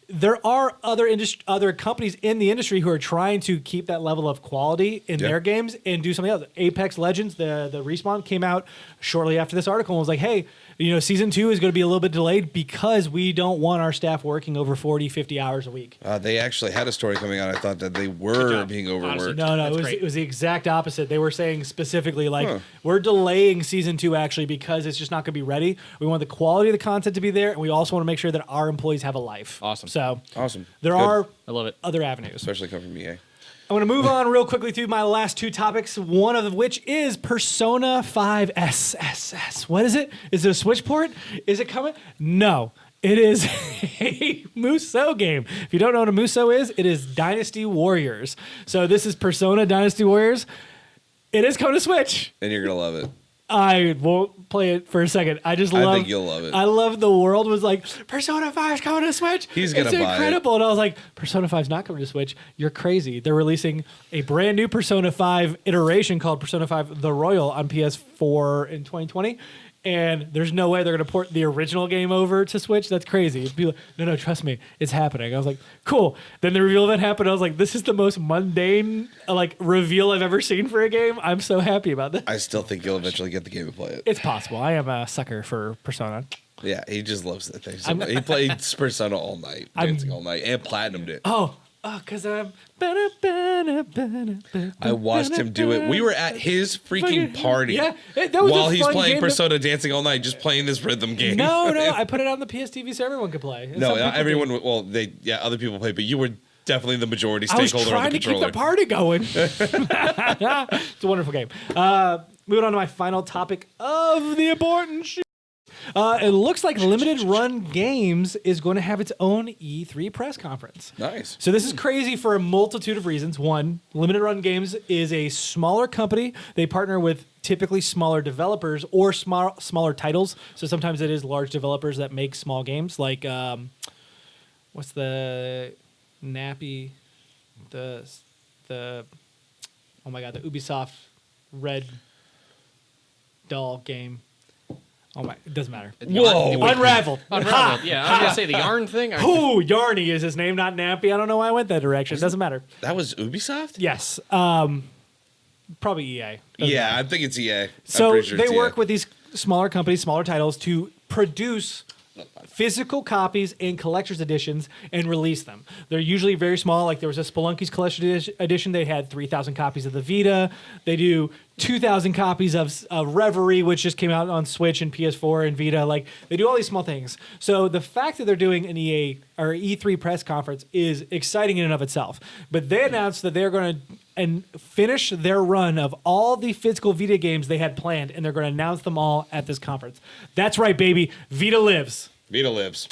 there are other companies in the industry who are trying to keep that level of quality in their games and do something else. Apex Legends, the Respawn came out shortly after this article and was like, hey, season 2 is going to be a little bit delayed because we don't want our staff working over 40, 50 hours a week. They actually had a story coming out. I thought that they were being overworked. Honestly, No, That's it was great. it was the exact opposite. They were saying specifically we're delaying season 2 actually because it's just not going to be ready. We want the quality of the content to be there, and we also want to make sure that our employees have a life. Awesome. So Awesome. there Good. are I love it. other avenues. Especially coming from EA. I'm going to move on real quickly through my last 2 topics, one of which is Persona 5 SSS. What is it? Is it a Switch port? Is it coming? No. It is a Musou game. If you don't know what a Musou is, it is Dynasty Warriors. So this is Persona Dynasty Warriors. It is coming to Switch. And you're going to love it. I won't play it for a second. I love. think you'll love it. I love the world was like Persona 5 is coming to Switch. He's gonna it's buy it. incredible, and I was like, Persona 5 is not coming to Switch. You're crazy. They're releasing a brand new Persona 5 iteration called Persona 5 The Royal on PS4 in 2020. And there's no way they're going to port the original game over to Switch. That's crazy. It'd be like, no, trust me, it's happening. I was like, cool. Then the reveal event happened. I was like, this is the most mundane reveal I've ever seen for a game. I'm so happy about this. I still think you'll eventually get the game and play it. It's possible. I am a sucker for Persona. Yeah, he just loves that thing. So he played Persona all night, dancing all night, and platinumed it. Oh, because I'm. I watched him do it. We were at his freaking party. Yeah, that was while a he's fun playing game to- Persona, dancing all night, just playing this rhythm game. No, I put it on the PS TV so everyone could play. And No, some not people everyone. did. Well, other people played, but you were definitely the majority I was stakeholder trying on the to keep controller. the party going. It's a wonderful game. Moving on to my final topic of the important shit. It looks like Limited Run Games is going to have its own E3 press conference. Nice. So this is crazy for a multitude of reasons. One, Limited Run Games is a smaller company. They partner with typically smaller developers or smaller titles. So sometimes it is large developers that make small games. Like, what's the Nappy, the oh my god, the Ubisoft Red Doll game. Oh my, it doesn't matter. Whoa. Unraveled. Unraveled. Yeah, I was gonna say the yarn thing. Ooh, Yarny is his name, not Nappy. I don't know why I went that direction. It doesn't matter. That was Ubisoft? Yes. Probably EA. Doesn't Yeah, matter. I think it's EA. I'm So pretty sure they it's work EA. with these smaller companies, smaller titles to produce physical copies and collector's editions and release them. They're usually very small. Like there was a Spelunky's collection edition. They had 3,000 copies of the Vita. They do 2,000 copies of Reverie, which just came out on Switch and PS4 and Vita. Like they do all these small things. So the fact that they're doing an EA or E3 press conference is exciting in and of itself. But they announced that they're going to finish their run of all the physical Vita games they had planned, and they're going to announce them all at this conference. That's right, baby. Vita lives. Vita lives.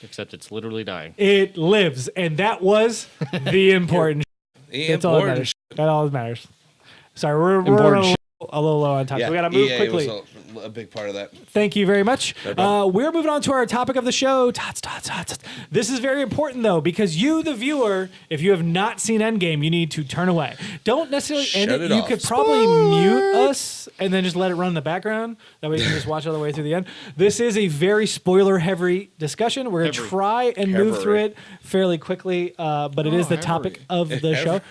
Except it's literally dying. It lives, and that was the important. That's all that matters. That all that matters. Sorry, we're Important a little low on time, Yeah, so we got to move EA quickly. was a big part of that. Thank you very much. problem. We're moving on to our topic of the show. Tots. This is very important, though, because you, the viewer, if you have not seen Endgame, you need to turn away. Don't necessarily end Shut it. it You off. could probably mute us and then just let it run in the background. That way you can just watch all the way through the end. This is a very spoiler-heavy discussion. We're going to try and move through it fairly quickly, but it is the topic of the show.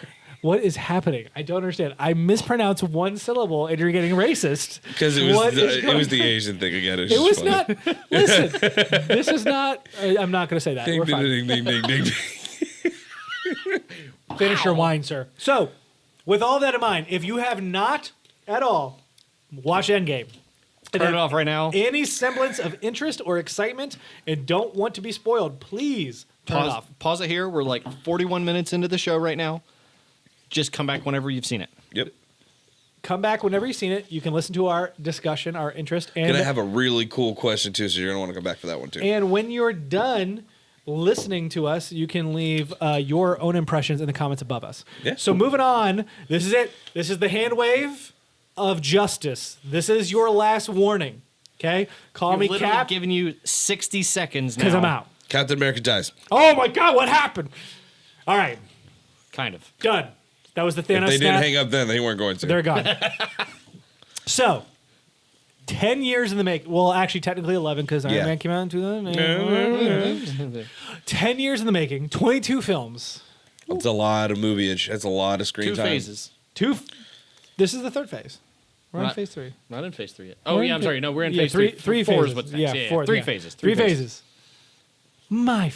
What is happening? I don't understand. I mispronounced one syllable and you're getting racist. Because it was the Asian thing again. It was not. Listen, this is not. I'm not going to say that. We're fine. Ding. Finish your wine, sir. So, with all that in mind, if you have not at all watched Endgame, Turn it off right now. any semblance of interest or excitement, and don't want to be spoiled, please turn it off. Pause it here. We're like 41 minutes into the show right now. Just come back whenever you've seen it. Yep. Come back whenever you've seen it. You can listen to our discussion, our interest, and Gonna have a really cool question too, so you're gonna want to come back for that one too. And when you're done listening to us, you can leave your own impressions in the comments above us. Yeah. So moving on, this is it. This is the hand wave of justice. This is your last warning. Okay? Call me literally Cap giving you 60 seconds now. because I'm out. Captain America dies. Oh my God, what happened? All right, Kind of. done. That was the If Thanos they didn't snap. hang up then, they weren't going to. They're gone. So, 10 years in the make. Well, actually, technically 11 because Iron Yeah. Man came out in 2000. 10 years in the making. 22 films. That's a lot of movieage. That's a lot of screen Two time. phases. This is the third phase. We're on Not- phase 3. Not in phase 3 yet. Oh, We're yeah, in I'm fa- sorry. No, we're in yeah, phase 3. Three Four phases. is what's next. Yeah, Yeah, four, Three yeah. phases. Three phases. My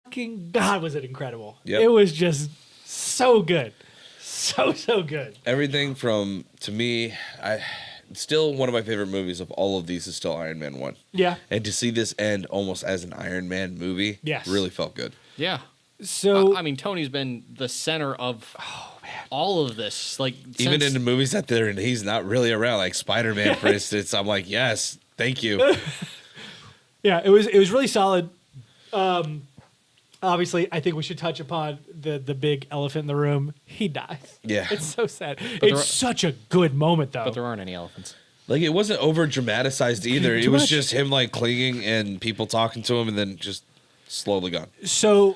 fucking God, was it incredible. Yep. It was just so good. So good. Everything from, to me, still one of my favorite movies of all of these is still Iron Man 1. Yeah. And to see this end almost as an Iron Man movie Yes. really felt good. Yeah. So, I mean, Tony's been the center of all of this. Like, Even since- in the movies that they're in, he's not really around. Like Spider-Man, for instance, I'm like, yes, thank you. yeah, it was really solid. Obviously, I think we should touch upon the big elephant in the room. He dies. Yeah. It's so sad. there It's are- such a good moment, though. but there aren't any elephants. Like, it wasn't over dramatized either. Too It was much. just him like clinging and people talking to him and then just slowly gone. So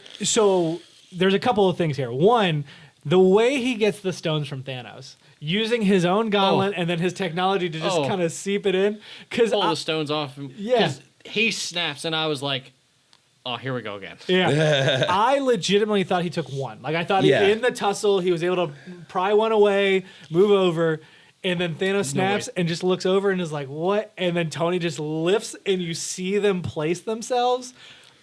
there's a couple of things here. One, the way he gets the stones from Thanos, using his own gauntlet and then his technology to just Oh. kind of seep it in. Because Pull the stones off. Yeah. 'Cause he snaps, and I was like, oh, here we go again. yeah, I legitimately thought he took one. Like I thought Yeah. in the tussle he was able to pry one away, move over. And then Thanos snaps way. and just looks over and is like, what? And then Tony just lifts and you see them place themselves.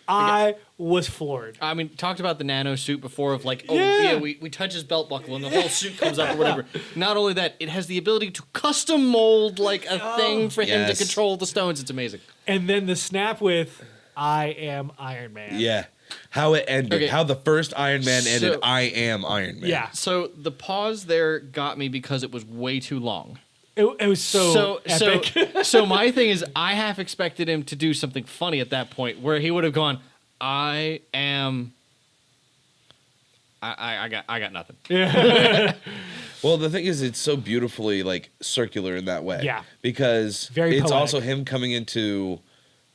I was floored. I mean, talked about the nano suit before of like, oh, Yeah. yeah, we touch his belt buckle and the whole suit comes up or whatever. Not only that, it has the ability to custom mold like a thing for him to Yes. control the stones. It's amazing. And then the snap with, I am Iron Man. Yeah. How it ended. Okay. How the first Iron Man ended. So- I am Iron Man. Yeah. So the pause there got me because it was way too long. It was so epic. So my thing is, I half expected him to do something funny at that point, where he would have gone, "I am." I got nothing. Well, the thing is, it's so beautifully like circular in that way. Yeah. Because Very it's poetic. also him coming into,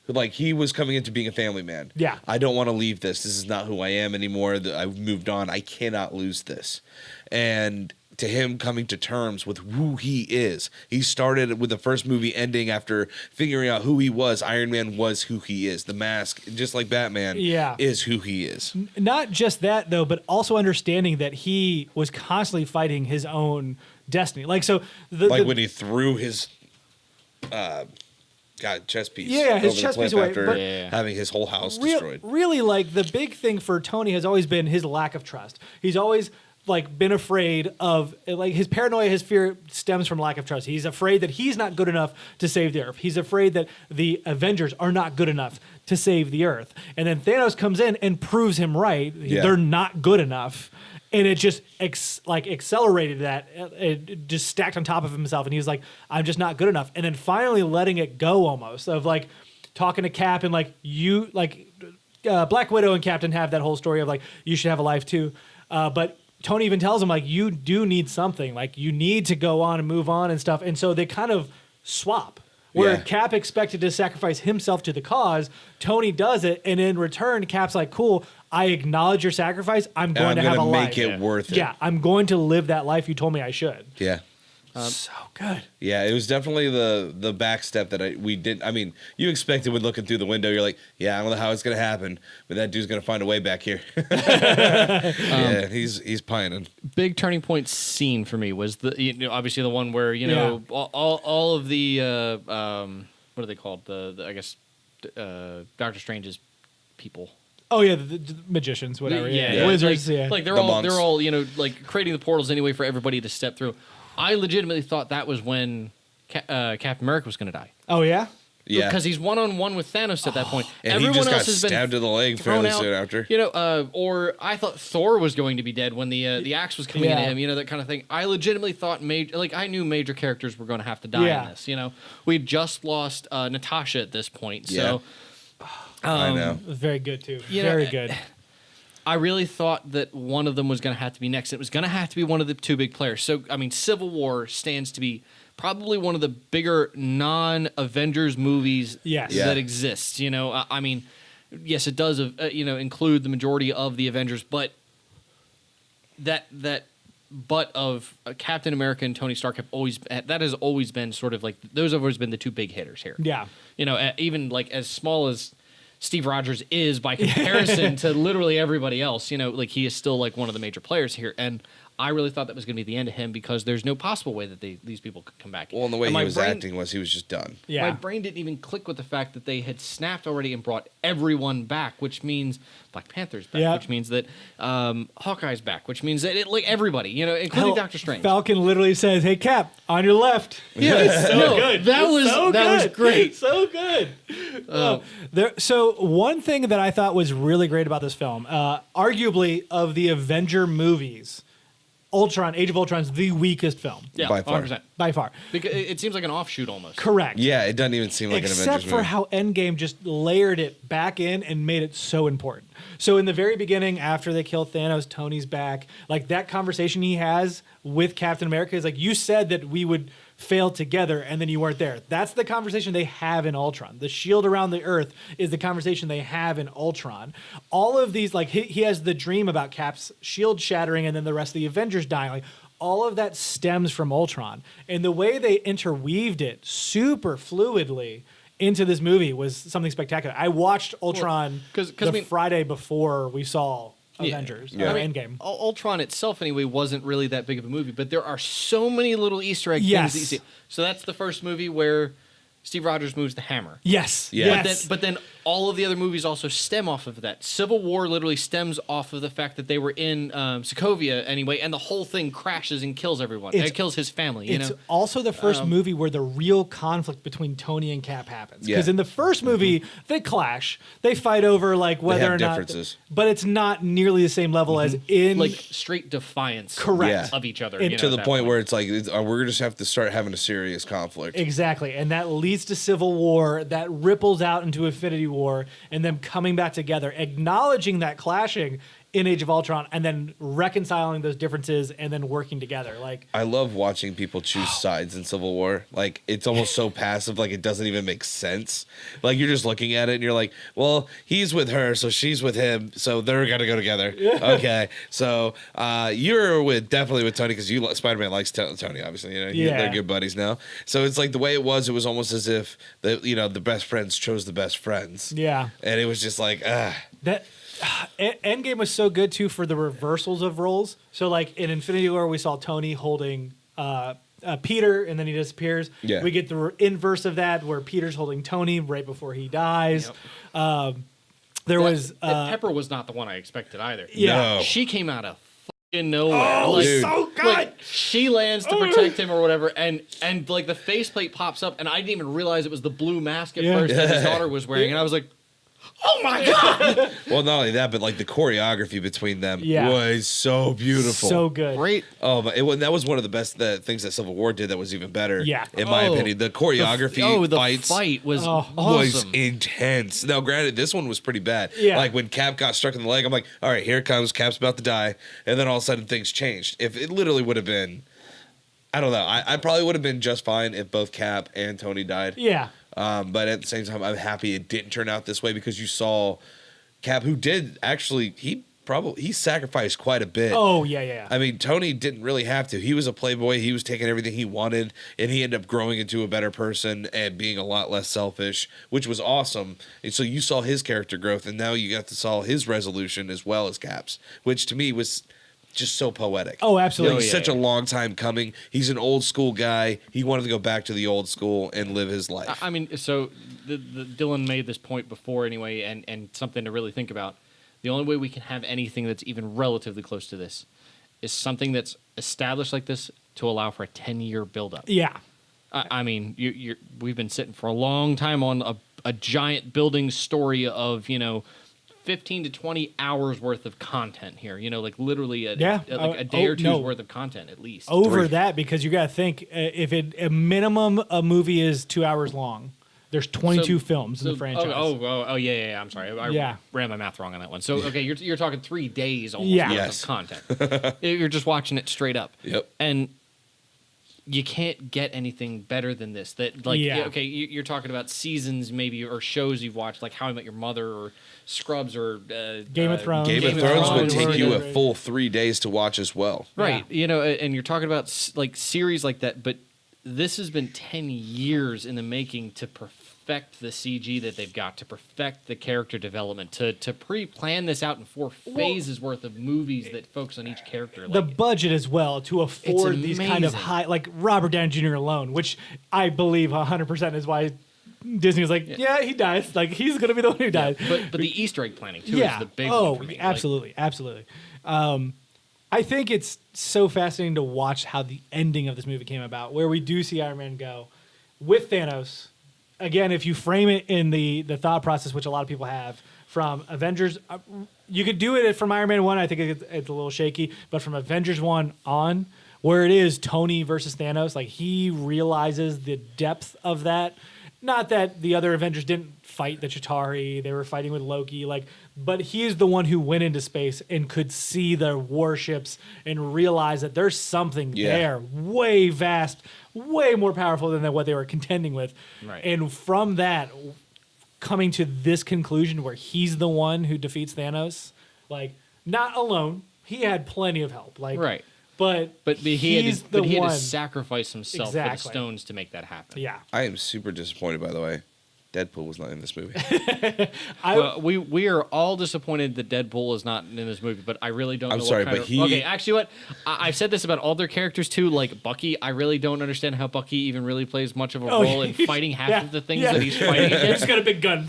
like, he was coming into being a family man. Yeah. I don't want to leave this. This is not who I am anymore. I've moved on. I cannot lose this. And to him coming to terms with who he is. He started with the first movie ending after figuring out who he was. Iron Man was who he is. The mask, just like Batman, Yeah. is who he is. Not just that though, but also understanding that he was constantly fighting his own destiny. Like so, Like when he threw his chest piece. Yeah, his over the chest cliff piece away, after but- having his whole house destroyed. really like the big thing for Tony has always been his lack of trust. He's always like been afraid of like his paranoia, his fear stems from lack of trust. He's afraid that he's not good enough to save the Earth. He's afraid that the Avengers are not good enough to save the Earth. And then Thanos comes in and proves him right. Yeah. They're not good enough. And it just accelerated that. It just stacked on top of himself. And he was like, I'm just not good enough. And then finally letting it go almost of like talking to Cap and like you like Black Widow and Captain have that whole story of like you should have a life too, but Tony even tells him like you do need something, like you need to go on and move on and stuff, and so they kind of swap. Where Cap expected to sacrifice himself to the cause, Tony does it, and in return, Cap's like, "Cool, I acknowledge your sacrifice. I'm going to have a life. Make it worth it. Yeah, I'm going to live that life you told me I should." Yeah. So good. Yeah, it was definitely the back step that we didn't. I mean, you expected when looking through the window, you're like, yeah, I don't know how it's gonna happen, but that dude's gonna find a way back here. Yeah, he's pining. Big turning point scene for me was obviously the one where all of the what are they called, the I guess Doctor Strange's people. Oh yeah, the magicians, whatever. Yeah. Wizards. Like they're all like creating the portals anyway for everybody to step through. I legitimately thought that was when Captain America was going to die. Oh yeah. Yeah, because he's one-on-one with Thanos at that point. And everyone he just else got has stabbed been in the leg fairly soon after. Or I thought Thor was going to be dead when the axe was coming into him. That kind of thing. I legitimately thought I knew major characters were going to have to die in this. We'd just lost Natasha at this point, so I know. It was very good too. Very good. I really thought that one of them was going to have to be next. It was going to have to be one of the two big players. So, I mean, Civil War stands to be probably one of the bigger non-Avengers movies that exists. I mean, yes, it does, include the majority of the Avengers, but that of Captain America and Tony Stark that has always been sort of like, those have always been the two big hitters here. Yeah. Even like as small as Steve Rogers is by comparison to literally everybody else, he is still like one of the major players here. And I really thought that was going to be the end of him because there's no possible way that these people could come back. Well, and the way he was acting was he was just done. Yeah. My brain didn't even click with the fact that they had snapped already and brought everyone back, which means Black Panther's back, which means that Hawkeye's back, which means that everybody, including Doctor Strange. Falcon literally says, "Hey Cap, on your left." Yeah, it's so good. That was great. So good. So one thing that I thought was really great about this film, arguably of the Avenger movies, Age of Ultron is the weakest film. Yeah, by far. 100%. By far. Because it seems like an offshoot almost. Correct. Yeah, it doesn't even seem like an Avengers Except for movie. how Endgame just layered it back in and made it so important. So in the very beginning, after they kill Thanos, Tony's back. Like that conversation he has with Captain America is like, you said that we would fail together and then you weren't there. That's the conversation they have in Ultron. The shield around the earth is the conversation they have in Ultron. All of these, like he has the dream about Cap's shield shattering and then the rest of the Avengers dying. Like all of that stems from Ultron. And the way they interweaved it super fluidly into this movie was something spectacular. I watched Ultron Friday before we saw Avengers, or Endgame. Ultron itself, anyway, wasn't really that big of a movie, but there are so many little Easter egg things that you see. So that's the first movie where Steve Rogers moves the hammer. Yes. Yeah. But then all of the other movies also stem off of that. Civil War literally stems off of the fact that they were in Sokovia anyway, and the whole thing crashes and kills everyone. It kills his family. It's also the first movie where the real conflict between Tony and Cap happens. Because in the first movie, they clash. They fight over like whether or not. Differences. But it's not nearly the same level as in like straight defiance. Correct. Of each other. To the point where it's like we're just have to start having a serious conflict. Exactly, and that leads to Civil War. That ripples out into Infinity War, and them coming back together, acknowledging that clashing in Age of Ultron, and then reconciling those differences, and then working together. Like I love watching people choose sides in Civil War. Like it's almost so passive, like it doesn't even make sense. Like you're just looking at it, and you're like, "Well, he's with her, so she's with him, so they're gonna go together." Okay, so you're definitely with Tony because Spider-Man likes Tony, obviously. They're good buddies now. So it's like the way it was almost as if the best friends chose the best friends. Yeah, and it was just like that. Endgame was so good too for the reversals of roles. So like in Infinity War, we saw Tony holding Peter, and then he disappears. Yeah. We get the inverse of that, where Peter's holding Tony right before he dies. Yep. Pepper was not the one I expected either. Yeah, No. She came out of fucking nowhere. So good. Like, she lands to protect him or whatever, and like the faceplate pops up, and I didn't even realize it was the blue mask at first that his daughter was wearing, and I was like, oh my god, Well, not only that, but like the choreography between them Yeah. was so beautiful. So good. great. Oh, but that was one of the best things that Civil War did that was even better. Yeah. In my opinion. The choreography the fights fight was Oh. was awesome. intense. Now, granted, this one was pretty bad. Yeah. Like when Cap got struck in the leg, I'm like, all right, here it comes. Cap's about to die. And then all of a sudden things changed. If it literally would have been, I don't know. I probably would have been just fine if both Cap and Tony died. Yeah. But at the same time, I'm happy it didn't turn out this way because you saw Cap, who did actually, he sacrificed quite a bit. Oh, yeah. I mean, Tony didn't really have to. He was a playboy. He was taking everything he wanted, and he ended up growing into a better person and being a lot less selfish, which was awesome. And so you saw his character growth, and now you got to saw his resolution as well as Cap's, which to me was just so poetic. Oh, absolutely. It's such a long time coming. He's an old school guy. He wanted to go back to the old school and live his life. I mean, so the Dylan made this point before anyway, and something to really think about. The only way we can have anything that's even relatively close to this is something that's established like this to allow for a 10-year buildup. Yeah. I mean, we've been sitting for a long time on a giant building story of 15 to 20 hours worth of content here. Like literally a day or two's worth of content at least. Over 3. that, because you got to think, if a minimum a movie is 2 hours long, there's 22 films in the franchise. Yeah. I'm sorry, I ran my math wrong on that one. So okay, you're talking 3 days almost Yeah. worth Yes. of content. You're just watching it straight up. Yep. And you can't get anything better than this. That okay, you're talking about seasons maybe or shows you've watched like How I Met Your Mother or Scrubs or Game of Thrones. Game of Thrones would Thrones, take you a right. full 3 days to watch as well. Right. Yeah. And you're talking about like series like that, but this has been 10 years in the making to perfect the CG that they've got, to perfect the character development, to pre-plan this out in 4 phases worth of movies that focus on each character. The Like, budget as well to afford these kind of amazing. high, like Robert Downey Jr. alone, which I believe 100% is why Disney was like, yeah, he dies. Like he's gonna be the one who dies. but the Easter egg planning too Yeah. is the big Oh, one for me. Like, absolutely. I think it's so fascinating to watch how the ending of this movie came about, where we do see Iron Man go with Thanos. Again, if you frame it in the thought process, which a lot of people have, from Avengers, you could do it from Iron Man 1. I think it's a little shaky, but from Avengers 1 on, where it is Tony versus Thanos, like he realizes the depth of that. Not that the other Avengers didn't fight the Chitauri, they were fighting with Loki, but he's the one who went into space and could see the warships and realize that there's something there, way vast, way more powerful than what they were contending with. Right. And from that, coming to this conclusion where he's the one who defeats Thanos, like not alone, he had plenty of help, Right. But he had he's to, the one. sacrifice himself for the Exactly. stones to make that happen. Yeah, I am super disappointed, by the way. Deadpool was not in this movie. Well, we are all disappointed that Deadpool is not in this movie, but I really don't know. I'm sorry, what kind but of, he- Okay, actually, what I've said this about all their characters too, like Bucky. I really don't understand how Bucky even really plays much of a role in fighting half of the things that he's fighting He's against. got a big gun.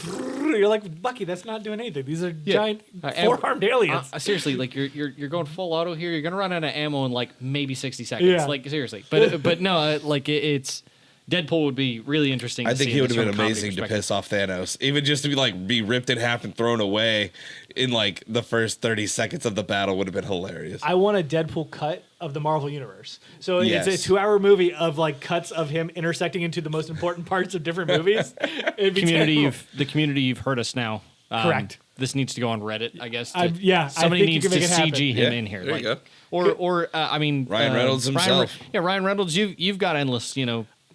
You're like, Bucky, that's not doing anything. These are giant And- four-armed aliens. Seriously, like you're going full auto here. You're gonna run out of ammo in like maybe 60 seconds. Yeah. Like seriously, but no, like it's Deadpool would be really interesting. I to think see he in would have this been from a comedy amazing to perspective. piss off Thanos, even just to be ripped in half and thrown away in like the first 30 seconds of the battle would have been hilarious. I want a Deadpool cut of the Marvel Universe. So it's Yes. a 2-hour movie of like cuts of him intersecting into the most important parts of different movies. It'd be terrible. The community you've heard us now. Correct. This needs to go on Reddit, I guess. I somebody think you needs can to make it happen. CG him Yeah, in here. there you go. Or I mean, Ryan Reynolds himself. Ryan Reynolds. You've got endless,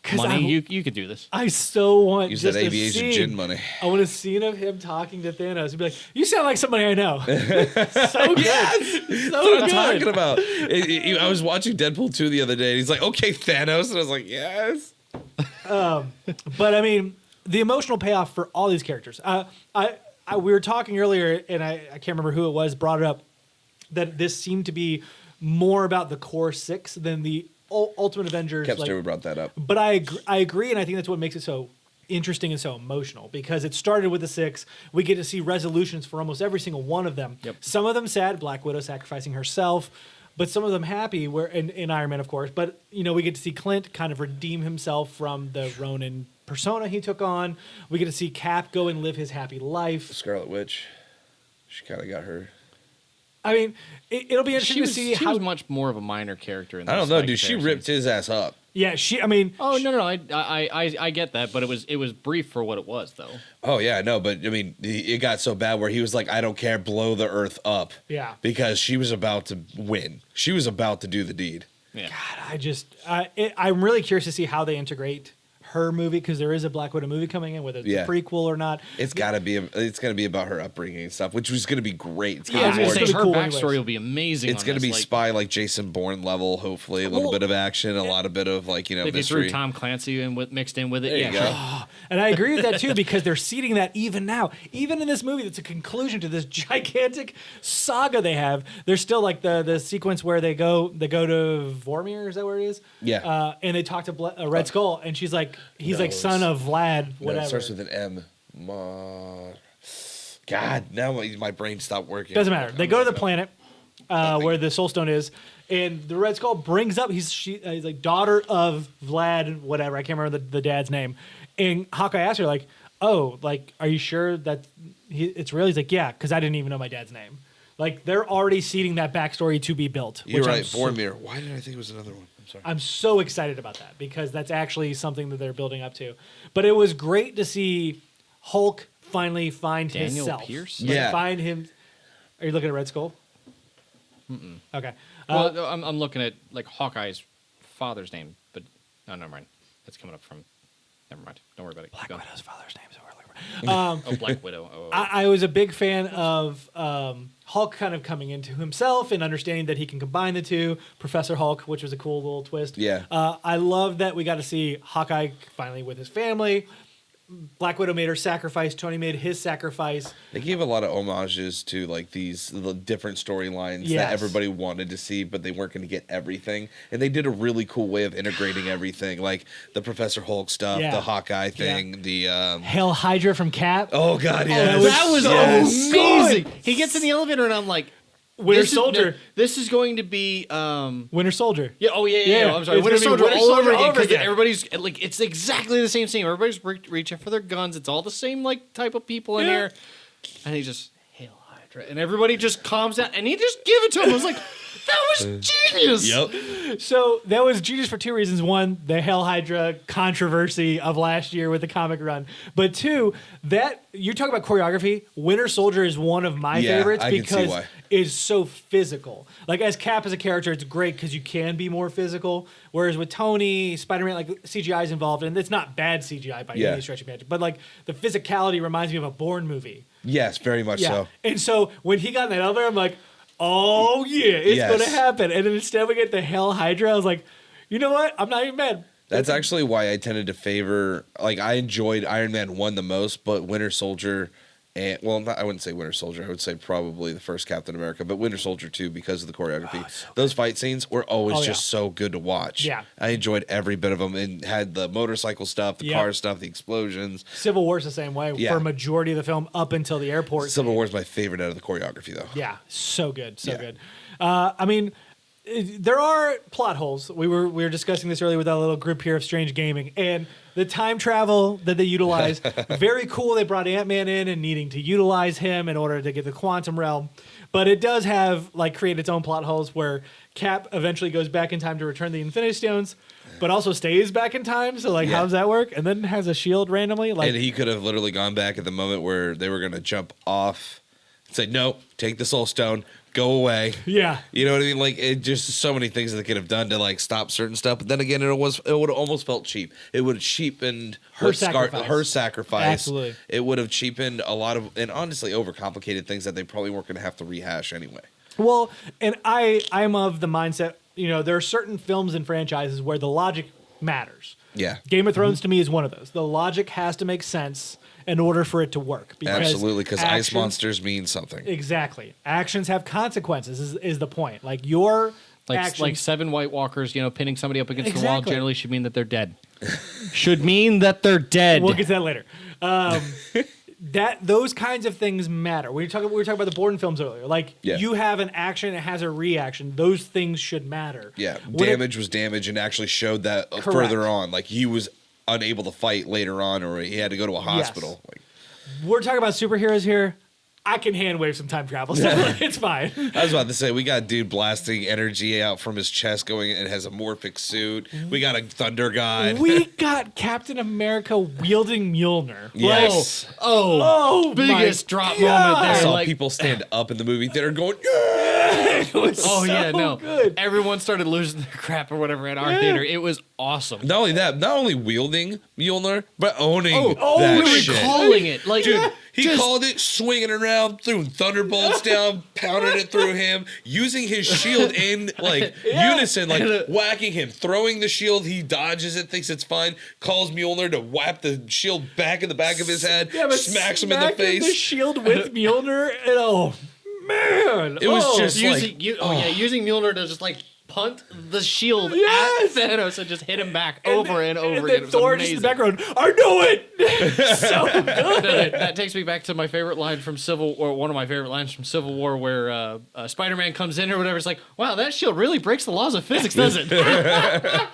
'Cause money. You could do this. I so want Use just that a aviation scene. gin money. I want a scene of him talking to Thanos. He'd be like, "You sound like somebody I know." So good. That's So what I'm good. talking about. I was watching Deadpool 2 the other day, and he's like, "Okay, Thanos," and I was like, "Yes." But I mean, the emotional payoff for all these characters. We were talking earlier, and I can't remember who it was brought it up, that this seemed to be more about the core 6 than the Ultimate Avengers. Kepster brought that up. But I agree, and I think that's what makes it so interesting and so emotional, because it started with the 6. We get to see resolutions for almost every single one of them. Yep. Some of them sad, Black Widow sacrificing herself, but some of them happy, where in Iron Man, of course. But we get to see Clint kind of redeem himself from the Ronin persona he took on. We get to see Cap go and live his happy life. Scarlet Witch, she kind of got her. I mean, it'll be interesting to see she how was much more of a minor character. In I don't know, dude. She ripped his ass up. Yeah, I mean, Oh no, I get that, but it was brief for what it was, though. Oh yeah, no, but I mean, it got so bad where he was like, "I don't care, blow the earth up." Yeah. because she was about to win. She was about to do the deed. Yeah. God, I'm really curious to see how they integrate her movie, because there is a Black Widow movie coming in, whether it's a prequel or not. It's gotta be. It's gonna be about her upbringing and stuff, which was gonna be great. It's Yeah, I gonna was be gonna more. say gonna her be cool backstory anyways. will be amazing. It's gonna be spy like Jason Bourne level. Hopefully, a little bit of action, a lot of bit of like If you mystery. threw Tom Clancy mixed in with it, There yeah, you go. sure. And I agree with that too, because they're seeding that even now. Even in this movie, that's a conclusion to this gigantic saga they have. There's still like the sequence where they go to Vormir, is that where it is? Yeah. And they talk to Red Skull, and she's like, he's like son of Vlad, No, whatever. it starts with an M. God, now my brain stopped working. Doesn't matter. They go to the planet where the Soul Stone is, and the Red Skull brings up he's like daughter of Vlad, whatever. I can't remember the dad's name. And Hawkeye asks her like, "Oh, like, are you sure that it's real?" He's like, "Yeah, because I didn't even know my dad's name." Like they're already seeding that backstory to be built. You're which right, Vormir. Why did I think it was another one? I'm sorry. I'm so excited about that because that's actually something that they're building up to. But it was great to see Hulk finally find Daniel himself. Pierce? Like, Yeah. find him. Are you looking at Red Skull? Okay. Well, I'm looking at like Hawkeye's father's name, but no, never mind. That's coming up from. Never mind. Don't worry about it. Keep going. Widow's father's name. So we're looking for. Oh, Black Widow. Oh, I was a big fan of Hulk kind of coming into himself and understanding that he can combine the two. Professor Hulk, which was a cool little twist. Yeah. I love that we got to see Hawkeye finally with his family. Black Widow made her sacrifice. Tony made his sacrifice. They gave a lot of homages to like these the different storylines Yes. that everybody wanted to see, but they weren't going to get everything. And they did a really cool way of integrating everything, like the Professor Hulk stuff, Yeah. the Hawkeye thing, the Hail Hydra from Cap. oh god, yeah, that was yes. amazing. He gets in the elevator, and I'm like, Winter this is- Soldier. This is going to be. Winter Soldier. Yeah. Oh yeah. Yeah, I'm sorry. it's Winter gonna be Soldier Winter all over Soldier again over because again. everybody's like it's exactly the same scene. Everybody's reaching for their guns. It's all the same like type of people in Yeah. here, and he just Hail Hydra, and everybody just calms down, and he just give it to him. I was like, that was genius. Yep. So that was genius for two reasons. One, the Hail Hydra controversy of last year with the comic run. But two, that you're talking about choreography. Winter Soldier is one of my Yeah, favorites I can see because why. it's so physical. Like as Cap as a character, it's great because you can be more physical. Whereas with Tony, Spider-Man, like CGI is involved, and it's not bad CGI by Yeah. any stretch of magic. But like the physicality reminds me of a Bourne movie. Yes, very much so. And so when he got in that elevator, I'm like, oh yeah, it's Yes. gonna happen. And then instead we get the Hell Hydra. I was like, you know what? I'm not even mad. That's actually why I tended to favor. Like I enjoyed Iron Man 1 the most, but Winter Soldier, and well, I wouldn't say Winter Soldier. I would say probably the first Captain America, but Winter Soldier too because of the choreography. Those fight scenes were always Oh, just so good to watch. Yeah. I enjoyed every bit of them, and had the motorcycle stuff, the Yeah. car stuff, the explosions. Civil War's the same way Yeah. for a majority of the film up until the airport. Civil War is my favorite out of the choreography, though. Yeah, so good, so Yeah. good. I mean, there are plot holes. We were discussing this earlier with our little group here of Strange Gaming, and the time travel that they utilize, very cool. They brought Ant-Man in and needing to utilize him in order to get the quantum realm, but it does have like create its own plot holes where Cap eventually goes back in time to return the Infinity Stones, but also stays back in time. So like, Yeah. how does that work? And then has a shield randomly. Like, And he could have literally gone back at the moment where they were going to jump off and say, no, take the Soul Stone, go away. yeah. You know what I mean? Like it just so many things that they could have done to like stop certain stuff. But then again, it would have almost felt cheap. It would have cheapened Her sacrifice. her sacrifice. Absolutely. It would have cheapened a lot of and honestly overcomplicated things that they probably weren't going to have to rehash anyway. Well, and I'm of the mindset, you know, there are certain films and franchises where the logic matters. Yeah. Game of Thrones to me is one of those. The logic has to make sense in order for it to work. Absolutely, because ice actions- monsters mean something. Exactly. Actions have consequences is the point. Like your actions. Like 7 White Walkers, pinning somebody up against the wall Exactly. generally should mean that they're dead. Should mean that they're dead. We'll get to that later. Those kinds of things matter. We were talking about the Bourne films earlier. Like Yeah. you have an action, it has a reaction. Those things should matter. Yeah, When it- damage was damage, and actually showed that Correct. further on. Like he was unable to fight later on, or he had to go to a hospital. Like, We're talking about superheroes here. I can hand wave some time travel, so it's fine. I was about to say, we got a dude blasting energy out from his chest going and has a morphic suit. We got a thunder god. We got Captain America wielding Mjolnir. Yes. Oh, biggest my drop God. moment I there. saw Like, people stand up in the movie theater going, yeah! It was so good. Everyone started losing their crap or whatever at our theater. It was awesome. Not only that, not only wielding Mjolnir, but owning Oh, that we were shit. calling it. Like, Dude, he just- called it, swinging around, threw thunderbolts down, pounded it through him, using his shield in like unison, like whacking him, throwing the shield. He dodges it, thinks it's fine, calls Mjolnir to whap the shield back in the back of his head, smacks him in the smacking face. the shield with Mjolnir, and man, It was just using, like, using Mjolnir to just like punt the shield Yes! at Thanos and just hit him back over and over and again. then It was Thor just in amazing. the background. I know it. So good. That takes me back to my favorite line from one of my favorite lines from Civil War, where Spider-Man comes in or whatever. It's like, wow, that shield really breaks the laws of physics, doesn't it?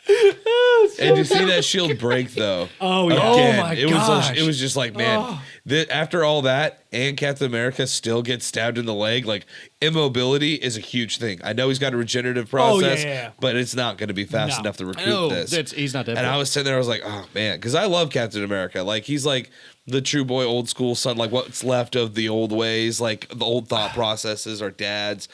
and to see that shield break though. Oh, yeah. Again, Oh, my it was just like, man, after all that, and Captain America still gets stabbed in the leg. Like, immobility is a huge thing. I know he's got a regenerative process, but it's not going to be fast enough to recoup this. He's not Deadpool. And I was sitting there, I was like, oh man, because I love Captain America. Like, he's like the true boy, old school son, like what's left of the old ways, like the old thought processes, our dad's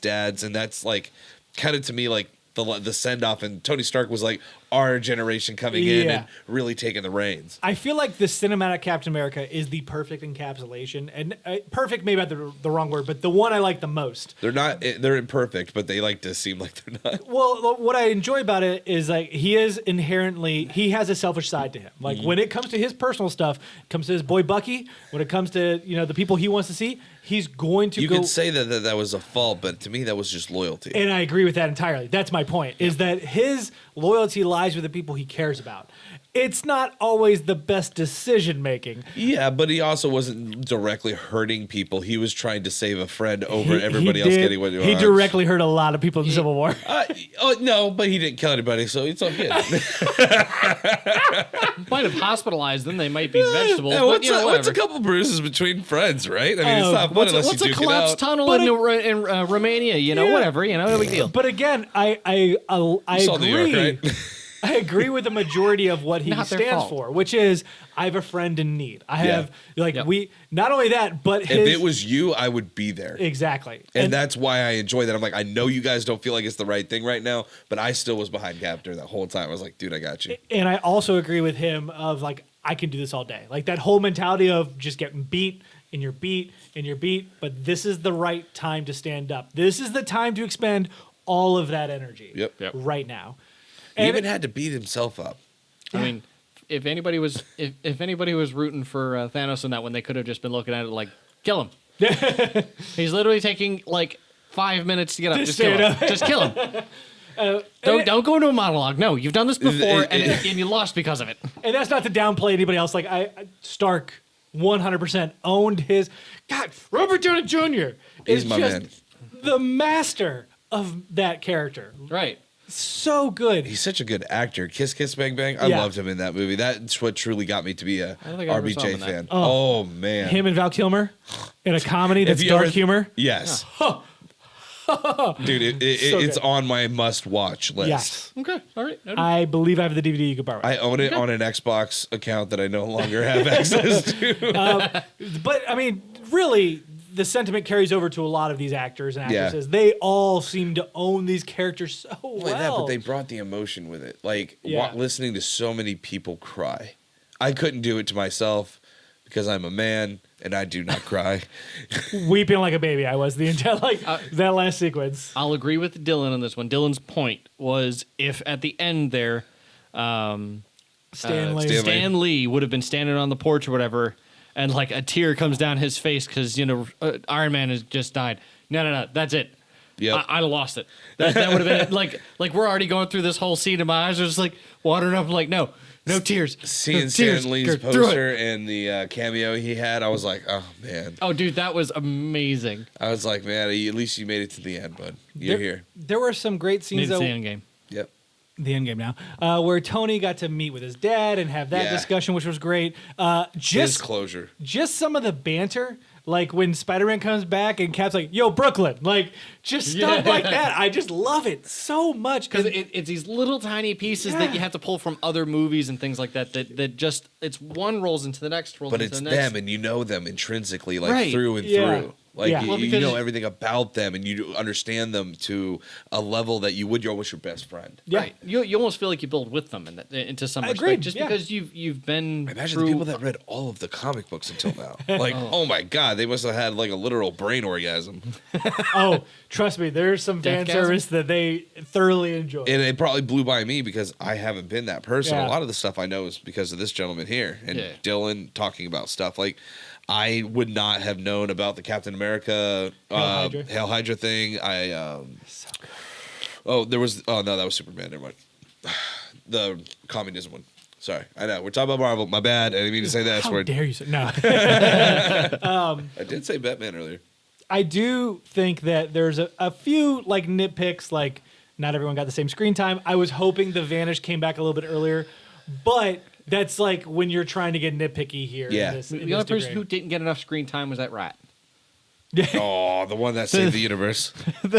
dads, and that's like kind of to me like the send off. And Tony Stark was like our generation coming in and really taking the reins. I feel like the cinematic Captain America is the perfect encapsulation, and perfect maybe not the wrong word, but the one I like the most. They're imperfect, but they like to seem like they're not. Well, what I enjoy about it is like he has a selfish side to him. Like when it comes to his personal stuff, comes to his boy Bucky, when it comes to the people he wants to see, he's going to You go. could say that was a fault, but to me that was just loyalty. And I agree with that entirely. That's my point, is that his loyalty lies with the people he cares about. It's not always the best decision making. Yeah, but he also wasn't directly hurting people. He was trying to save a friend over everybody else getting what he He wants. directly hurt a lot of people in the Civil War. No, but he didn't kill anybody, so it's all good. Might have hospitalized them. They might be vegetables. Yeah, but, what's whatever. a couple bruises between friends, right? I mean, it's not fun What's unless a you duke it collapsed out. tunnel But in Romania? Whatever. No big deal. But again, I saw New agree. York, right? I agree with the majority of what he Not their stands fault. for, which is I have a friend in need. I have Yep. we not only that, but If his, it was you, I would be there. exactly. And that's why I enjoy that. I'm like, I know you guys don't feel like it's the right thing right now, but I still was behind Captor that whole time. I was like, dude, I got you. And I also agree with him of like I can do this all day. Like that whole mentality of just getting beat and you're beat and you're beat, but this is the right time to stand up. This is the time to expend all of that energy. Yep. Right now. He And even had to beat himself up. I mean, if anybody was rooting for Thanos in that one, they could have just been looking at it like, kill him. He's literally taking like 5 minutes to get up. Just kill him. Just kill him. Don't go into a monologue. No, you've done this before, and you lost because of it. And that's not to downplay anybody else. Like Stark 100% owned his. God, Robert Downey Jr. He's is my just man. the master of that character. Right. So good. He's such a good actor. Kiss Kiss Bang Bang. I loved him in that movie. That's what truly got me to be a don't think I ever saw him RBJ in that. fan. Oh man. Him and Val Kilmer in a comedy that's you dark ever- humor. Yes. Dude, it's good. on my must-watch list. Yes. Okay. All right. I believe I have the DVD you could borrow. I own it on an Xbox account that I no longer have access to. But I mean, really, the sentiment carries over to a lot of these actors and Yeah. actresses. They all seem to own these characters so well. Like that, but they brought the emotion with it. Like Yeah. listening to so many people cry. I couldn't do it to myself because I'm a man and I do not cry. Weeping like a baby. I was the entire that last sequence. I'll agree with Dylan on this one. Dylan's point was if at the end there, Stanley. Stan Lee would have been standing on the porch or whatever, and like a tear comes down his face because Iron Man has just died. No, that's it. Yep. I'd have lost it. That would have been it. Like we're already going through this whole scene, and my eyes are just like watering up. Like no tears. Seeing No tears. Stan Lee's Go through it. poster and the cameo he had, I was like, oh man. Oh, dude, that was amazing. I was like, man, at least you made it to the end, bud. You're here. There were some great Need scenes to though. see Endgame. Yep. the Endgame now, where Tony got to meet with his dad and have that Yeah. discussion, which was great. His Just closure. just some of the banter, like when Spider-Man comes back and Cap's like, "Yo, Brooklyn," like just stuff like that. I just love it so much Because it's these little tiny pieces that you have to pull from other movies and things like that. That just it's one rolls into the next, rolls But into it's the next. them, and you know them intrinsically, like Right. through and Yeah. through. Like Yeah. you, Well, you because- know everything about them, and you understand them to a level that you would almost your best friend. Yeah. Right. You almost feel like you build with them into some respect, Agreed, just yeah. because you've been Imagine through. the people that read all of the comic books until now. Like, oh my god, they must have had like a literal brain orgasm, Oh, trust me, there's some fan Deathgasm? service that they thoroughly enjoy. and it probably blew by me because I haven't been that person. Yeah. A lot of the stuff I know is because of this gentleman here and Yeah. Dylan talking about stuff like. I would not have known about the Captain America Hydra. Hail Hydra thing. Oh, there was. Oh no, that was Superman. Never mind. The communism one. Sorry, I know we're talking about Marvel. My bad. I didn't mean to say that. How word. dare you say no? I did say Batman earlier. I do think that there's a few like nitpicks, like not everyone got the same screen time. I was hoping the Vanish came back a little bit earlier, but that's like when you're trying to get nitpicky here. Yeah. In this, in The this only person degree. who didn't get enough screen time was that rat. Oh, the one that saved the universe.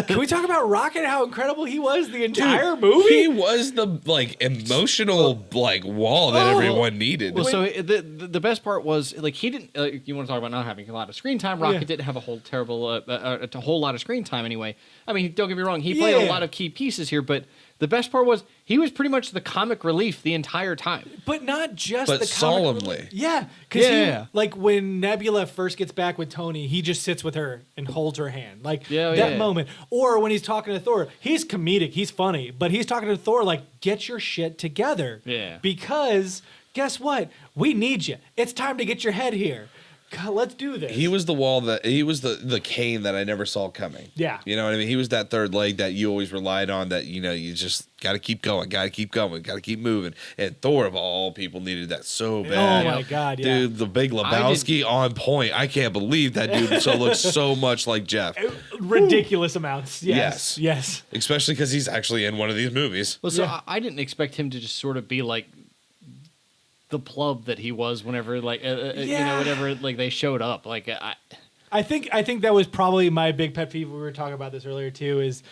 Can we talk about Rocket? How incredible he was the entire movie. He was the like emotional like wall that Oh. everyone needed. Well, so the best part was like he didn't. You want to talk about not having a lot of screen time? Rocket Yeah. didn't have a whole terrible, a whole lot of screen time anyway. I mean, don't get me wrong, he played a Yeah. lot of key pieces here, but the best part was he was pretty much the comic relief the entire time. But not just But the comic solemnly. relief. Yeah, because Yeah. like when Nebula first gets back with Tony, he just sits with her and holds her hand, like Yeah, that yeah. moment. Or when he's talking to Thor, he's comedic, he's funny, but he's talking to Thor like, "Get your shit together." Yeah. Because guess what? We need you. It's time to get your head here. God, let's do this. He was the wall that he was the cane that I never saw coming. Yeah. You know what I mean? He was that third leg that you always relied on that, you just got to keep going, got to keep keep moving. And Thor of all people needed that so bad. Oh my God, yeah. Dude, the big Lebowski on point. I can't believe that dude looks so much like Jeff. Ridiculous amounts. Yes. Yes. Especially because he's actually in one of these movies. Well, so Yeah. I didn't expect him to just sort of be like the plub that he was whenever, like, Yeah. whenever like they showed up. Like, I think that was probably my big pet peeve. We were talking about this earlier too. Is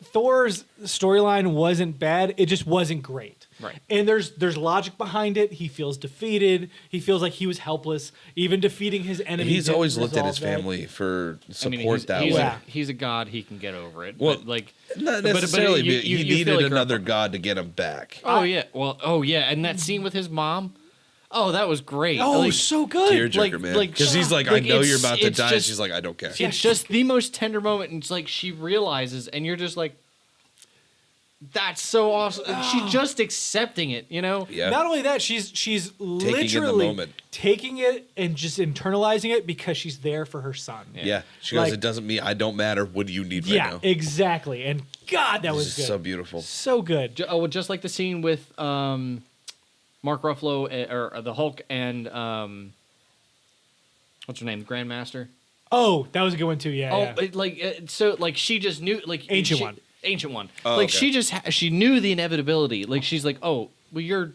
Thor's storyline wasn't bad. It just wasn't great. Right. And there's logic behind it. He feels defeated. He feels like he was helpless. Even defeating his enemy. He's didn't always looked at his resolve that. family for support he's, that he's way. Yeah. he's a god. He can get over it. Well, but, like, Not but necessarily, you- but you- he you feel needed like you're- another god to get him back. Oh yeah. Well. Oh yeah. And that scene with his mom. Oh, that was great. Oh, Like, so good. Tearjerker, like- man. like- Because he's like, I like, know it's- you're about to it's die. just- She's like, I don't care. It's just the most tender moment, and it's like she realizes, and you're just like, "That's so awesome." She's just accepting it, you know. Yeah. Not only that, she's in the literally moment. taking it and just internalizing it because she's there for her son. Yeah. She goes, Like- it doesn't mean I don't matter. What do you need right Yeah, now? exactly. And God, that was This good. is so beautiful. So good. Well, just like the scene with Mark Ruffalo or the Hulk and what's her name, Grandmaster. Oh, that was a good one too. Yeah. yeah. So like she just knew like Ancient One. Ancient One. Oh, like okay. she just she knew the inevitability. Like she's like, oh, well, you're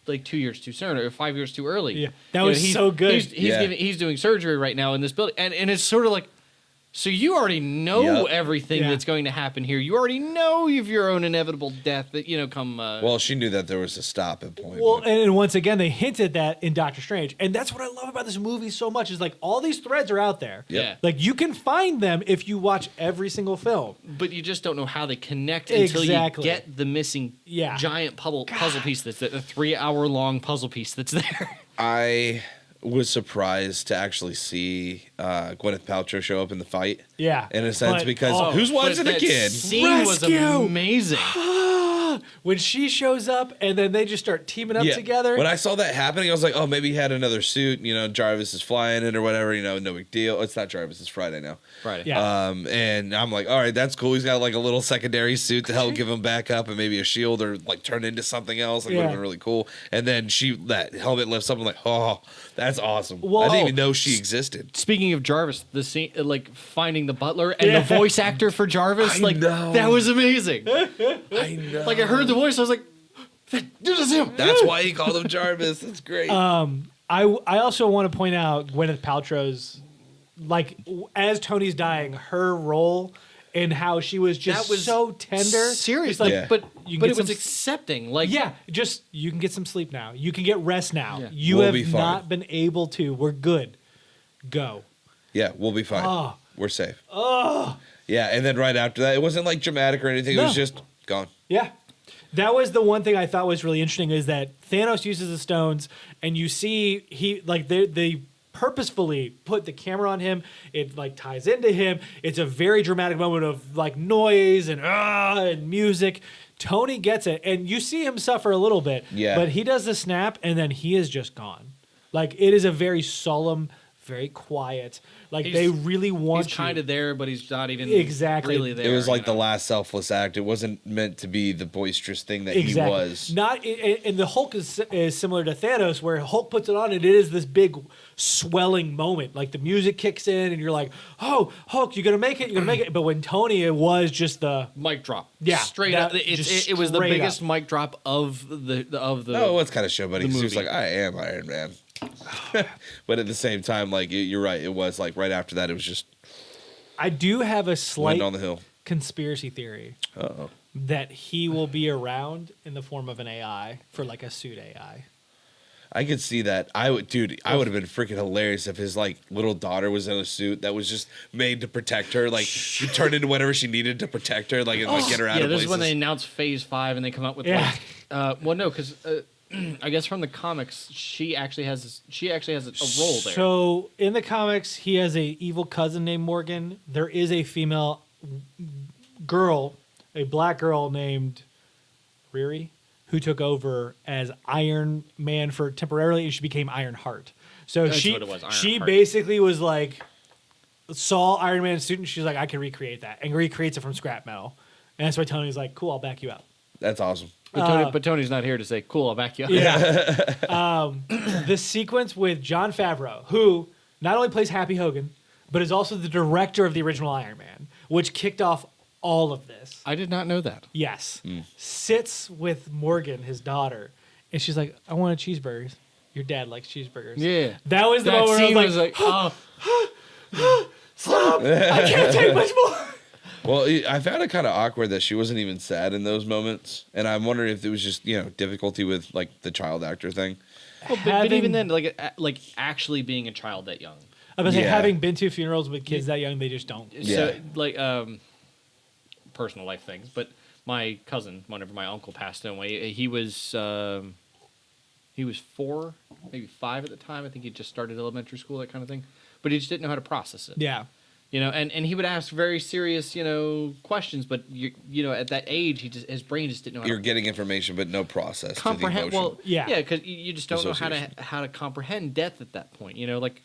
like 2 years too soon or 5 years too early. Yeah, that You know, was he's- so good. He's he's doing surgery right now in this building, and it's sort of like. So you already know Yep. everything Yeah. that's going to happen here. You already know of your own inevitable death that come. Well, she knew that there was a stopping point. Well, but- and once again, they hinted that in Doctor Strange, and that's what I love about this movie so much. Is like all these threads are out there. Yep. Yeah. Like you can find them if you watch every single film. But you just don't know how they connect until Exactly. you get the missing Yeah. giant puzzle piece that's the 3-hour long puzzle piece that's there. I was surprised to actually see Gwyneth Paltrow show up in the fight. Yeah. In a sense, But- because oh, who's watching a that kid? scene was Rescue! amazing. When she shows up and then they just start teaming up Yeah. together. When I saw that happening, I was like, oh, maybe he had another suit. Jarvis is flying it or whatever. No big deal. It's not Jarvis. It's Friday now. Friday. Yeah. And I'm like, all right, that's cool. He's got like a little secondary suit to help give him back up and maybe a shield or like turn into something else. Like would have Yeah. been really cool. And then that helmet lifts up. I'm like, oh, that's awesome. Well- I didn't even know she existed. Speaking of Jarvis, the scene, like finding the butler and the voice actor for Jarvis. I know. That was amazing. I know. Like I heard the voice, I was like, that is him. That's why he called him Jarvis. That's great. I also want to point out Gwyneth Paltrow's, like, as Tony's dying, her role and how she was just That was so tender. Serious, It's like, Yeah. but You can but get it was some- accepting. Like yeah, just you can get some sleep now. You can get rest now. Yeah. You We'll have be fine. not been able to. We're good. Go. Yeah, we'll be fine. Oh. We're safe. Yeah, and then right after that, it wasn't like dramatic or anything. It No. was just gone. Yeah. That was the one thing I thought was really interesting is that Thanos uses the stones and you see they purposefully put the camera on him. It like ties into him. It's a very dramatic moment of like noise and music. Tony gets it and you see him suffer a little bit. Yeah. But he does the snap and then he is just gone. Like it is a very solemn, very quiet. Like He's- they really want he's you. kind of there, but he's not even Exactly. really there. It was like you the know? last selfless act. It wasn't meant to be the boisterous thing that he was. Not, and the Hulk is similar to Thanos, where Hulk puts it on, and it is this big swelling moment. Like the music kicks in, and you're like, "Oh, Hulk, you're gonna make it, you're gonna make it." But when Tony, it was just the mic drop. Yeah, straight that- up. just It was the straight biggest up. mic drop of the. No, it was kind of show, buddy. the 'Cause he was movie. like, I am Iron Man. But at the same time, like you're right. It was like right after that, it was just I do have a slight wind on the hill. conspiracy theory Uh-oh. that he will be around in the form of an AI for like a suit AI. I could see that. I would have been freaking hilarious if his like little daughter was in a suit that was just made to protect her. Like she turned into whatever she needed to protect her, like and like get her out Yeah, of this places. is when they announced Phase 5 and they come out with Yeah. well, no, because I guess from the comics, she actually has a role there. So in the comics, he has a evil cousin named Morgan. There is a female girl, a black girl named Riri, who took over as Iron Man for temporarily, and she became Iron Heart. So That's she what it was, Iron she Heart. basically was like saw Iron Man's suit, and she's like, I can recreate that, and recreates it from scrap metal. And that's why Tony's like, cool, I'll back you out. That's awesome. But Tony's not here to say, "Cool, I'll back you up." Yeah. The sequence with Jon Favreau, who not only plays Happy Hogan, but is also the director of the original Iron Man, which kicked off all of this. I did not know that. Yes. Sits with Morgan, his daughter, and she's like, I want cheeseburgers. Your dad likes cheeseburgers. Yeah, That was the that moment where scene I was like, oh, stop! I can't take much more. Well, I found it kind of awkward that she wasn't even sad in those moments, and I'm wondering if it was just difficulty with like the child actor thing. well, but even then, like actually being a child that young. I was saying, Yeah. having been to funerals with kids that young, they just don't. Yeah. So like personal life things, but my cousin, whenever my uncle passed away, he was 4, maybe 5 at the time. I think he just started elementary school, that kind of thing. But he just didn't know how to process it. Yeah. And he would ask very serious, questions, but at that age, his brain just didn't know how You're to getting information, but no process comprehend. to the emotion. Well, Yeah. because you just don't know Association. how to comprehend death at that point. Like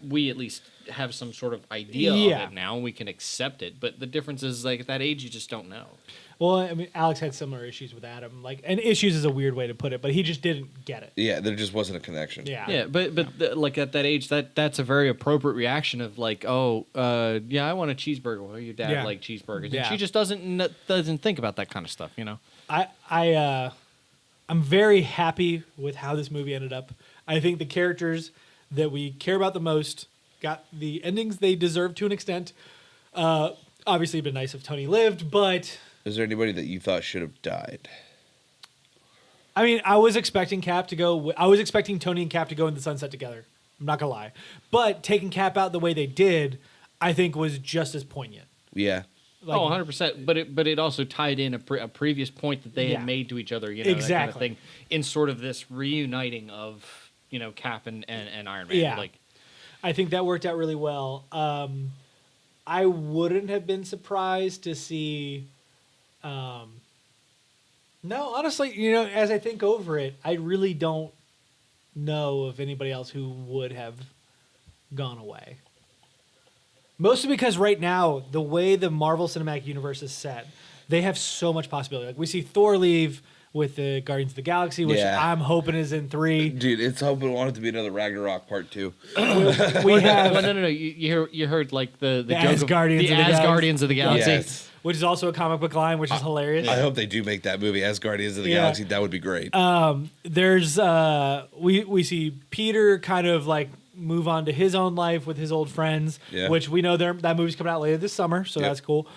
we at least have some sort of idea Yeah. of it now, and we can accept it. But the difference is, like at that age, you just don't know. Well, I mean, Alex had similar issues with Adam. And issues is a weird way to put it, but he just didn't get it. Yeah, there just wasn't a connection. Yeah. Yeah, but like at that age, that's a very appropriate reaction of like, oh, yeah, I want a cheeseburger. Well, your dad Yeah. liked cheeseburgers, Yeah. and she just doesn't think about that kind of stuff. I'm very happy with how this movie ended up. I think the characters that we care about the most got the endings they deserve to an extent. Obviously, it'd been nice if Tony lived, but Is there anybody that you thought should have died? I mean, I was expecting Cap to go. I was expecting Tony and Cap to go in the sunset together. I'm not gonna lie, but taking Cap out the way they did, I think was just as poignant. Yeah. Like, 100%. But it also tied in a previous point that they Yeah. had made to each other. That kind of Exactly. thing, in sort of this reuniting of Cap and Iron Man. Yeah. Like, I think that worked out really well. I wouldn't have been surprised to see. No, honestly, as I think over it, I really don't know of anybody else who would have gone away. Mostly because right now, the way the Marvel Cinematic Universe is set, they have so much possibility. Like we see Thor leave, with the Guardians of the Galaxy, which Yeah. I'm hoping is in 3. Dude, it's hoping want it to be another Ragnarok Part 2. We have, Well, no. You heard like the joke of Asgardians the of the Galaxy. Asgardians of the Galaxy. Yes. which is also a comic book line, which is hilarious. I hope they do make that movie as Guardians of the Yeah. Galaxy. That would be great. There's we see Peter kind of like move on to his own life with his old friends, Yeah. which we know that movie's coming out later this summer, so Yep. that's cool.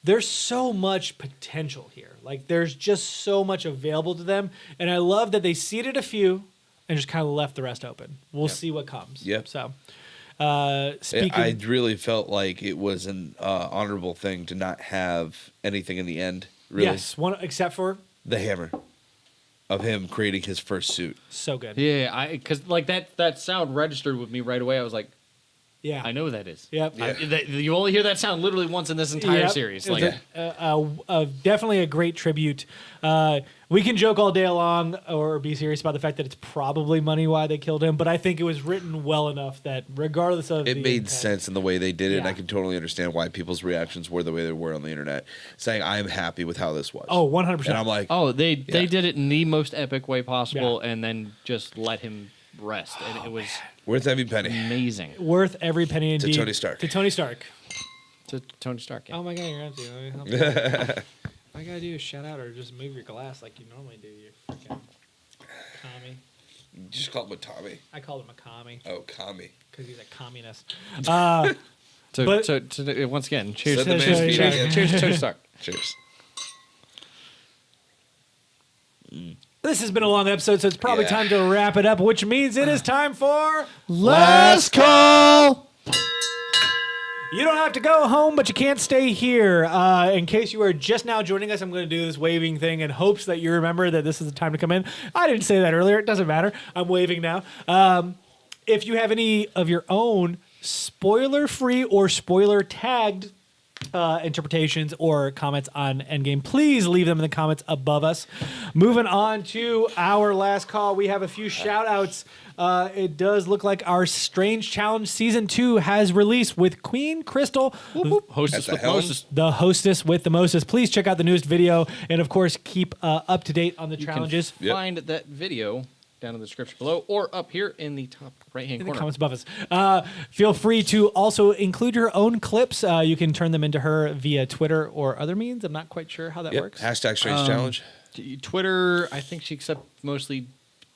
There's so much potential here. Like there's just so much available to them, and I love that they seeded a few and just kind of left the rest open. We'll see what comes. Yep. So, I speaking, really felt like it was an honorable thing to not have anything in the end. Really, yes, one except for the hammer of him creating his first suit. so good. Yeah, because like that sound registered with me right away. I was like, Yeah, I know that is. Yep. You only hear that sound literally once in this entire Yep. series. It was Like, definitely a great tribute. We can joke all day long or be serious about the fact that it's probably money why they killed him, but I think it was written well enough that regardless of It the made intent- sense in the way they did it, and Yeah. I can totally understand why people's reactions were the way they were on the internet, saying, "I am happy with how this was." Oh, 100%. And I'm like, oh, they Yeah. did it in the most epic way possible, and then just let him rest, and it was worth every penny. amazing. Worth every penny indeed. Tony Stark. To Tony Stark. To Tony Stark. Yeah. Oh my God, you're going to. All I got to do is shout out or just move your glass like you normally do, you freaking commie. Just call him a Tommy. I called him a commie Oh, commie. because he's a communist. So, But- once again, cheers, Said the Cheers, man's cheers, feet cheers, again. to Tony Stark. Cheers. This has been a long episode, so it's probably Yeah. time to wrap it up, which means it is time for Last call. You don't have to go home, but you can't stay here. In case you are just now joining us, I'm going to do this waving thing in hopes that you remember that this is the time to come in. I didn't say that earlier. It doesn't matter. I'm waving now. If you have any of your own spoiler-free or spoiler-tagged interpretations or comments on Endgame, please leave them in the comments above us. Moving on to our last call, we have a few shout-outs. It does look like our Strange Challenge Season 2 has released with Queen Crystal, Hostess the with helm. Moses. the hostess with the mostest. Please check out the newest video and, of course, keep up to date on the You challenges. can find that video down in the description below or up here in the top right-hand In the corner. comments above us. Feel free to also include your own clips. You can turn them into her via Twitter or other means. I'm not quite sure how that Yep. works. Hashtag Strange Challenge. Twitter, I think she accepts mostly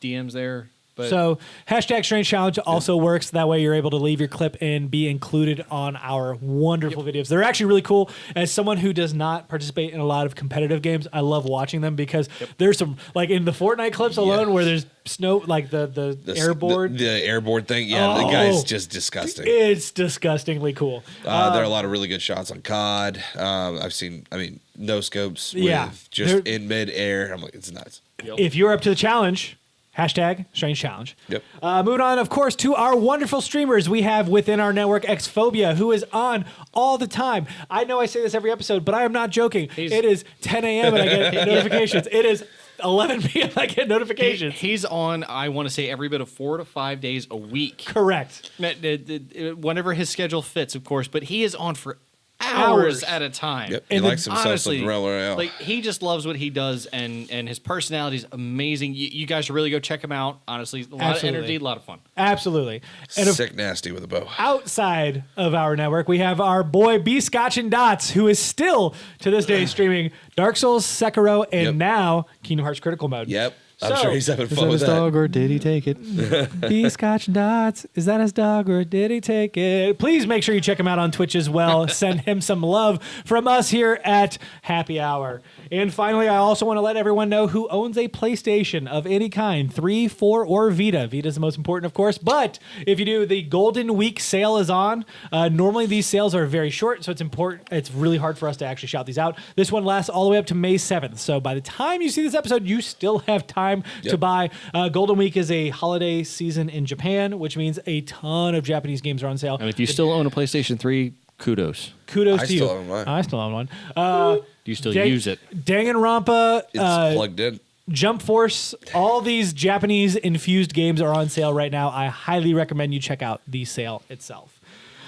DMs there. But So hashtag Strange Challenge also works. That way you're able to leave your clip and be included on our wonderful videos. They're actually really cool. As someone who does not participate in a lot of competitive games, I love watching them because there's some, like in the Fortnite clips alone where there's snow, like the airboard. The airboard thing. Yeah, the Oh. guy's just disgusting. It's disgustingly cool. There are a lot of really good shots on COD. I've seen, no scopes with Yeah. just They're- in midair. I'm like, it's nuts. If you're up to the challenge, hashtag Strange Challenge. Yep. Moving on, of course, to our wonderful streamers we have within our network, Xphobia, who is on all the time. I know I say this every episode, but I am not joking. It is 10 a.m. and I get notifications. It is 11 p.m. I get notifications. he's on, I want to say, every bit of 4 to 5 days a week. Correct. Whenever his schedule fits, of course, but he is on for hours at a time. Yep. He And likes himself honestly, some Realm Royale. like he just loves what he does, and his personality is amazing. You guys should really go check him out. Honestly, a lot Absolutely. of energy, a lot of fun. Absolutely. And Sick nasty with a bow. outside of our network, we have our boy B Scotch and Dots, who is still to this day streaming Dark Souls, Sekiro, and Yep. now Kingdom Hearts Critical Mode. Yep. I'm So, sure he's having Is fun that with his that. dog or did he take it? B Scotch and Dots, is that his dog or did he take it? Please make sure you check him out on Twitch as well. Send him some love from us here at Happy Hour. And finally, I also want to let everyone know who owns a PlayStation of any kind, 3, 4, or Vita. Vita is the most important, of course. But if you do, the Golden Week sale is on. Normally, these sales are very short, so it's important. It's really hard for us to actually shout these out. This one lasts all the way up to May 7th. So by the time you see this episode, you still have time to buy. Golden Week is a holiday season in Japan, which means a ton of Japanese games are on sale. And if you still own a PlayStation 3, kudos. Kudos I to you. still own mine. I still own one. Do you still use it? Danganronpa, It's plugged in. Jump Force, all these Japanese infused games are on sale right now. I highly recommend you check out the sale itself.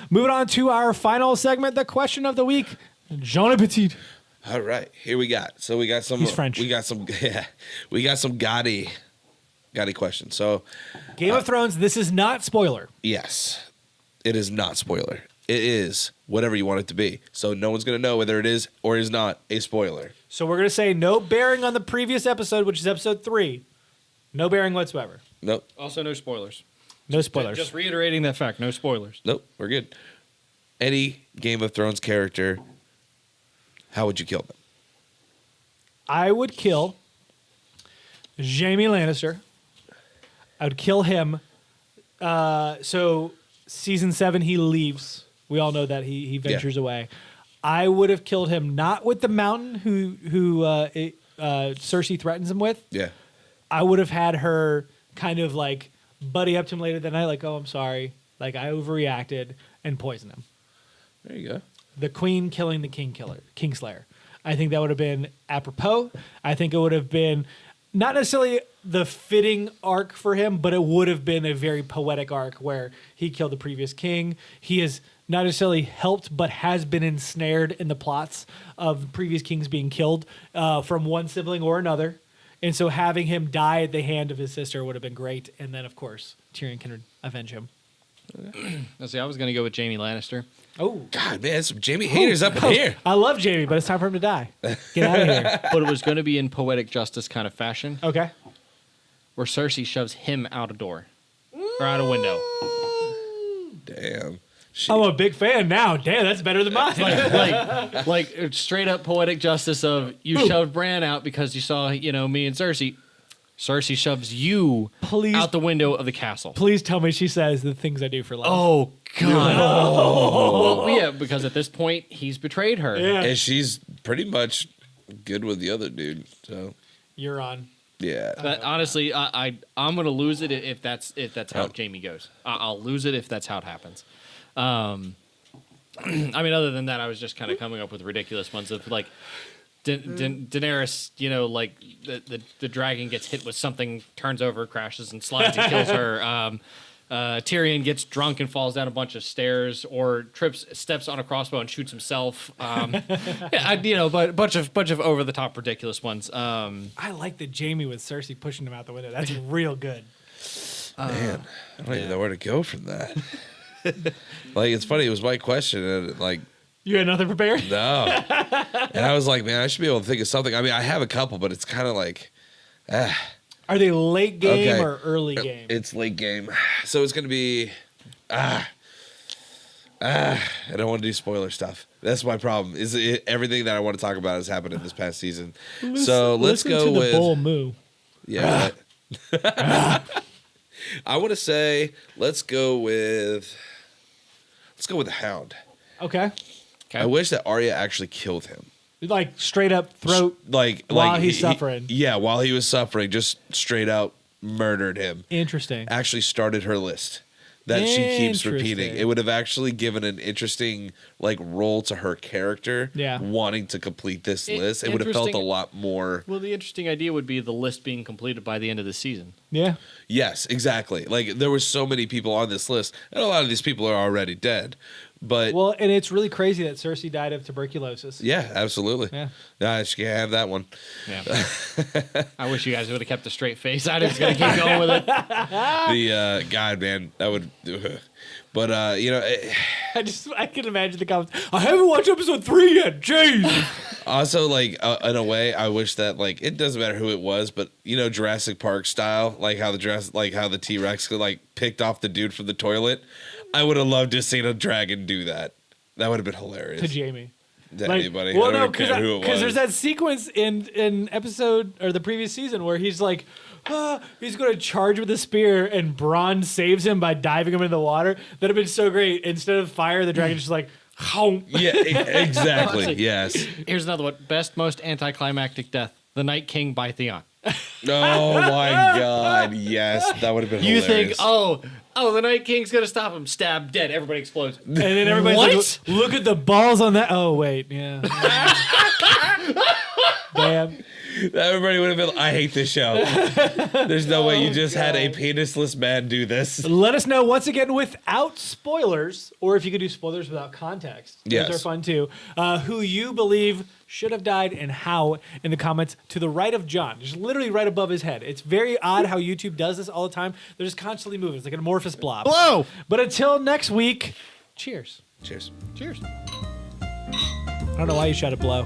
Moving on to our final segment, the question of the week. Jean Petit. All right, here we got. So we got some. He's French. We got some. Yeah, we got some Gotti questions. So Game of Thrones. This is not spoiler. yes, it is not spoiler. It is whatever you want it to be. So no one's gonna know whether it is or is not a spoiler. So we're gonna say no bearing on the previous episode, which is episode 3. No bearing whatsoever. Nope. Also, no spoilers. No spoilers. Just reiterating that fact. No spoilers. Nope. We're good. Any Game of Thrones character, how would you kill them? I would kill Jaime Lannister. I would kill him. So season 7, he leaves. We all know that he ventures away. I would have killed him not with the mountain who Cersei threatens him with. Yeah. I would have had her kind of like buddy up to him later that night, like, oh, I'm sorry. Like, I overreacted and poison him. There you go. The queen killing the Kingslayer. I think that would have been apropos. I think it would have been not necessarily the fitting arc for him, but it would have been a very poetic arc where he killed the previous king. He has not necessarily helped, but has been ensnared in the plots of previous kings being killed from one sibling or another. And so having him die at the hand of his sister would have been great. And then, of course, Tyrion can avenge him. See, I was going to go with Jaime Lannister. Oh, God, man, some Jamie haters up in here. I love Jaime, but it's time for him to die. Get out of here. But it was going to be in poetic justice kind of fashion, Okay. where Cersei shoves him out a door or out a window. Damn. I'm a big fan now. Damn, that's better than mine. Like straight up poetic justice of you shoved Bran out because you saw, me and Cersei. Cersei shoves you Please- out the window of the castle. Please tell me she says the things I do for love. Oh, God. Well, yeah, because at this point, he's betrayed her. Yeah. And she's pretty much good with the other dude. So, You're on. yeah. But honestly, I'm gonna lose it if that's how Oh. Jaime goes. I'll lose it if that's how it happens. I mean, other than that, I was just kind of coming up with ridiculous ones of like Daenerys. Like the dragon gets hit with something, turns over, crashes, and slides and kills her. Tyrion gets drunk and falls down a bunch of stairs, or steps on a crossbow and shoots himself. But bunch of over the top ridiculous ones. I like the Jaime with Cersei pushing him out the window. That's real good. Man, I don't even know where to go from that. Like, it's funny. It was my question, and like, You had nothing prepared? no. And I was like, man, I should be able to think of something. I mean, I have a couple, but it's kind of like, Are they late game Okay. or early game? it's late game. So it's going to be, I don't want to do spoiler stuff. That's my problem. Everything that I want to talk about has happened in this past season. So let's Listen go to with the bull moo. Yeah. I want to say let's go with the Hound. Okay. I wish that Arya actually killed him. Like straight up throat. While he's suffering. Yeah, while he was suffering, just straight out murdered him. Interesting. Actually started her list that she keeps repeating. Interesting. It would have actually given an interesting role to her character. Yeah. Wanting to complete this list, it would have felt a Interesting. lot more. Well, the interesting idea would be the list being completed by the end of the season. Yeah. Yes, exactly. Like, there were so many people on this list, and a lot of these people are already dead. But Well, and it's really crazy that Cersei died of tuberculosis. yeah, absolutely. Yeah. She can't have that one. Yeah. I wish you guys would have kept a straight face. I was going to keep going with it. The God, man, that would. But I can imagine the comments. I haven't watched episode 3 yet. Jeez. also in a way, I wish that it doesn't matter who it was, but Jurassic Park style, how the T-Rex picked off the dude from the toilet. I would have loved to seen a dragon do that. That would have been hilarious. To Jaime. To anybody. Well, I don't no, even care who it was. because there's that sequence in episode or the previous season where he's like, he's going to charge with a spear, and Bronn saves him by diving him into the water. That'd have been so great. Instead of fire, the dragon's just like, how? Yeah, exactly. Honestly. Yes. Here's another one. Best, most anticlimactic death. The Night King by Theon. Oh my God! Yes, that would have been. You hilarious. think, the Night King's going to stop him. Stab, dead. Everybody explodes. And then everybody's What? like, look at the balls on that. Oh, wait. Yeah. Damn. Everybody would have been like, I hate this show. There's no way you just had a penisless man do this. Let us know once again without spoilers, or if you could do spoilers without context. Yes. Those are fun too. Who you believe should have died and how in the comments to the right of John, just literally right above his head. It's very odd how YouTube does this all the time. They're just constantly moving. It's like an amorphous blob. Blow! But until next week, cheers. Cheers. Cheers. I don't know why you shouted blow.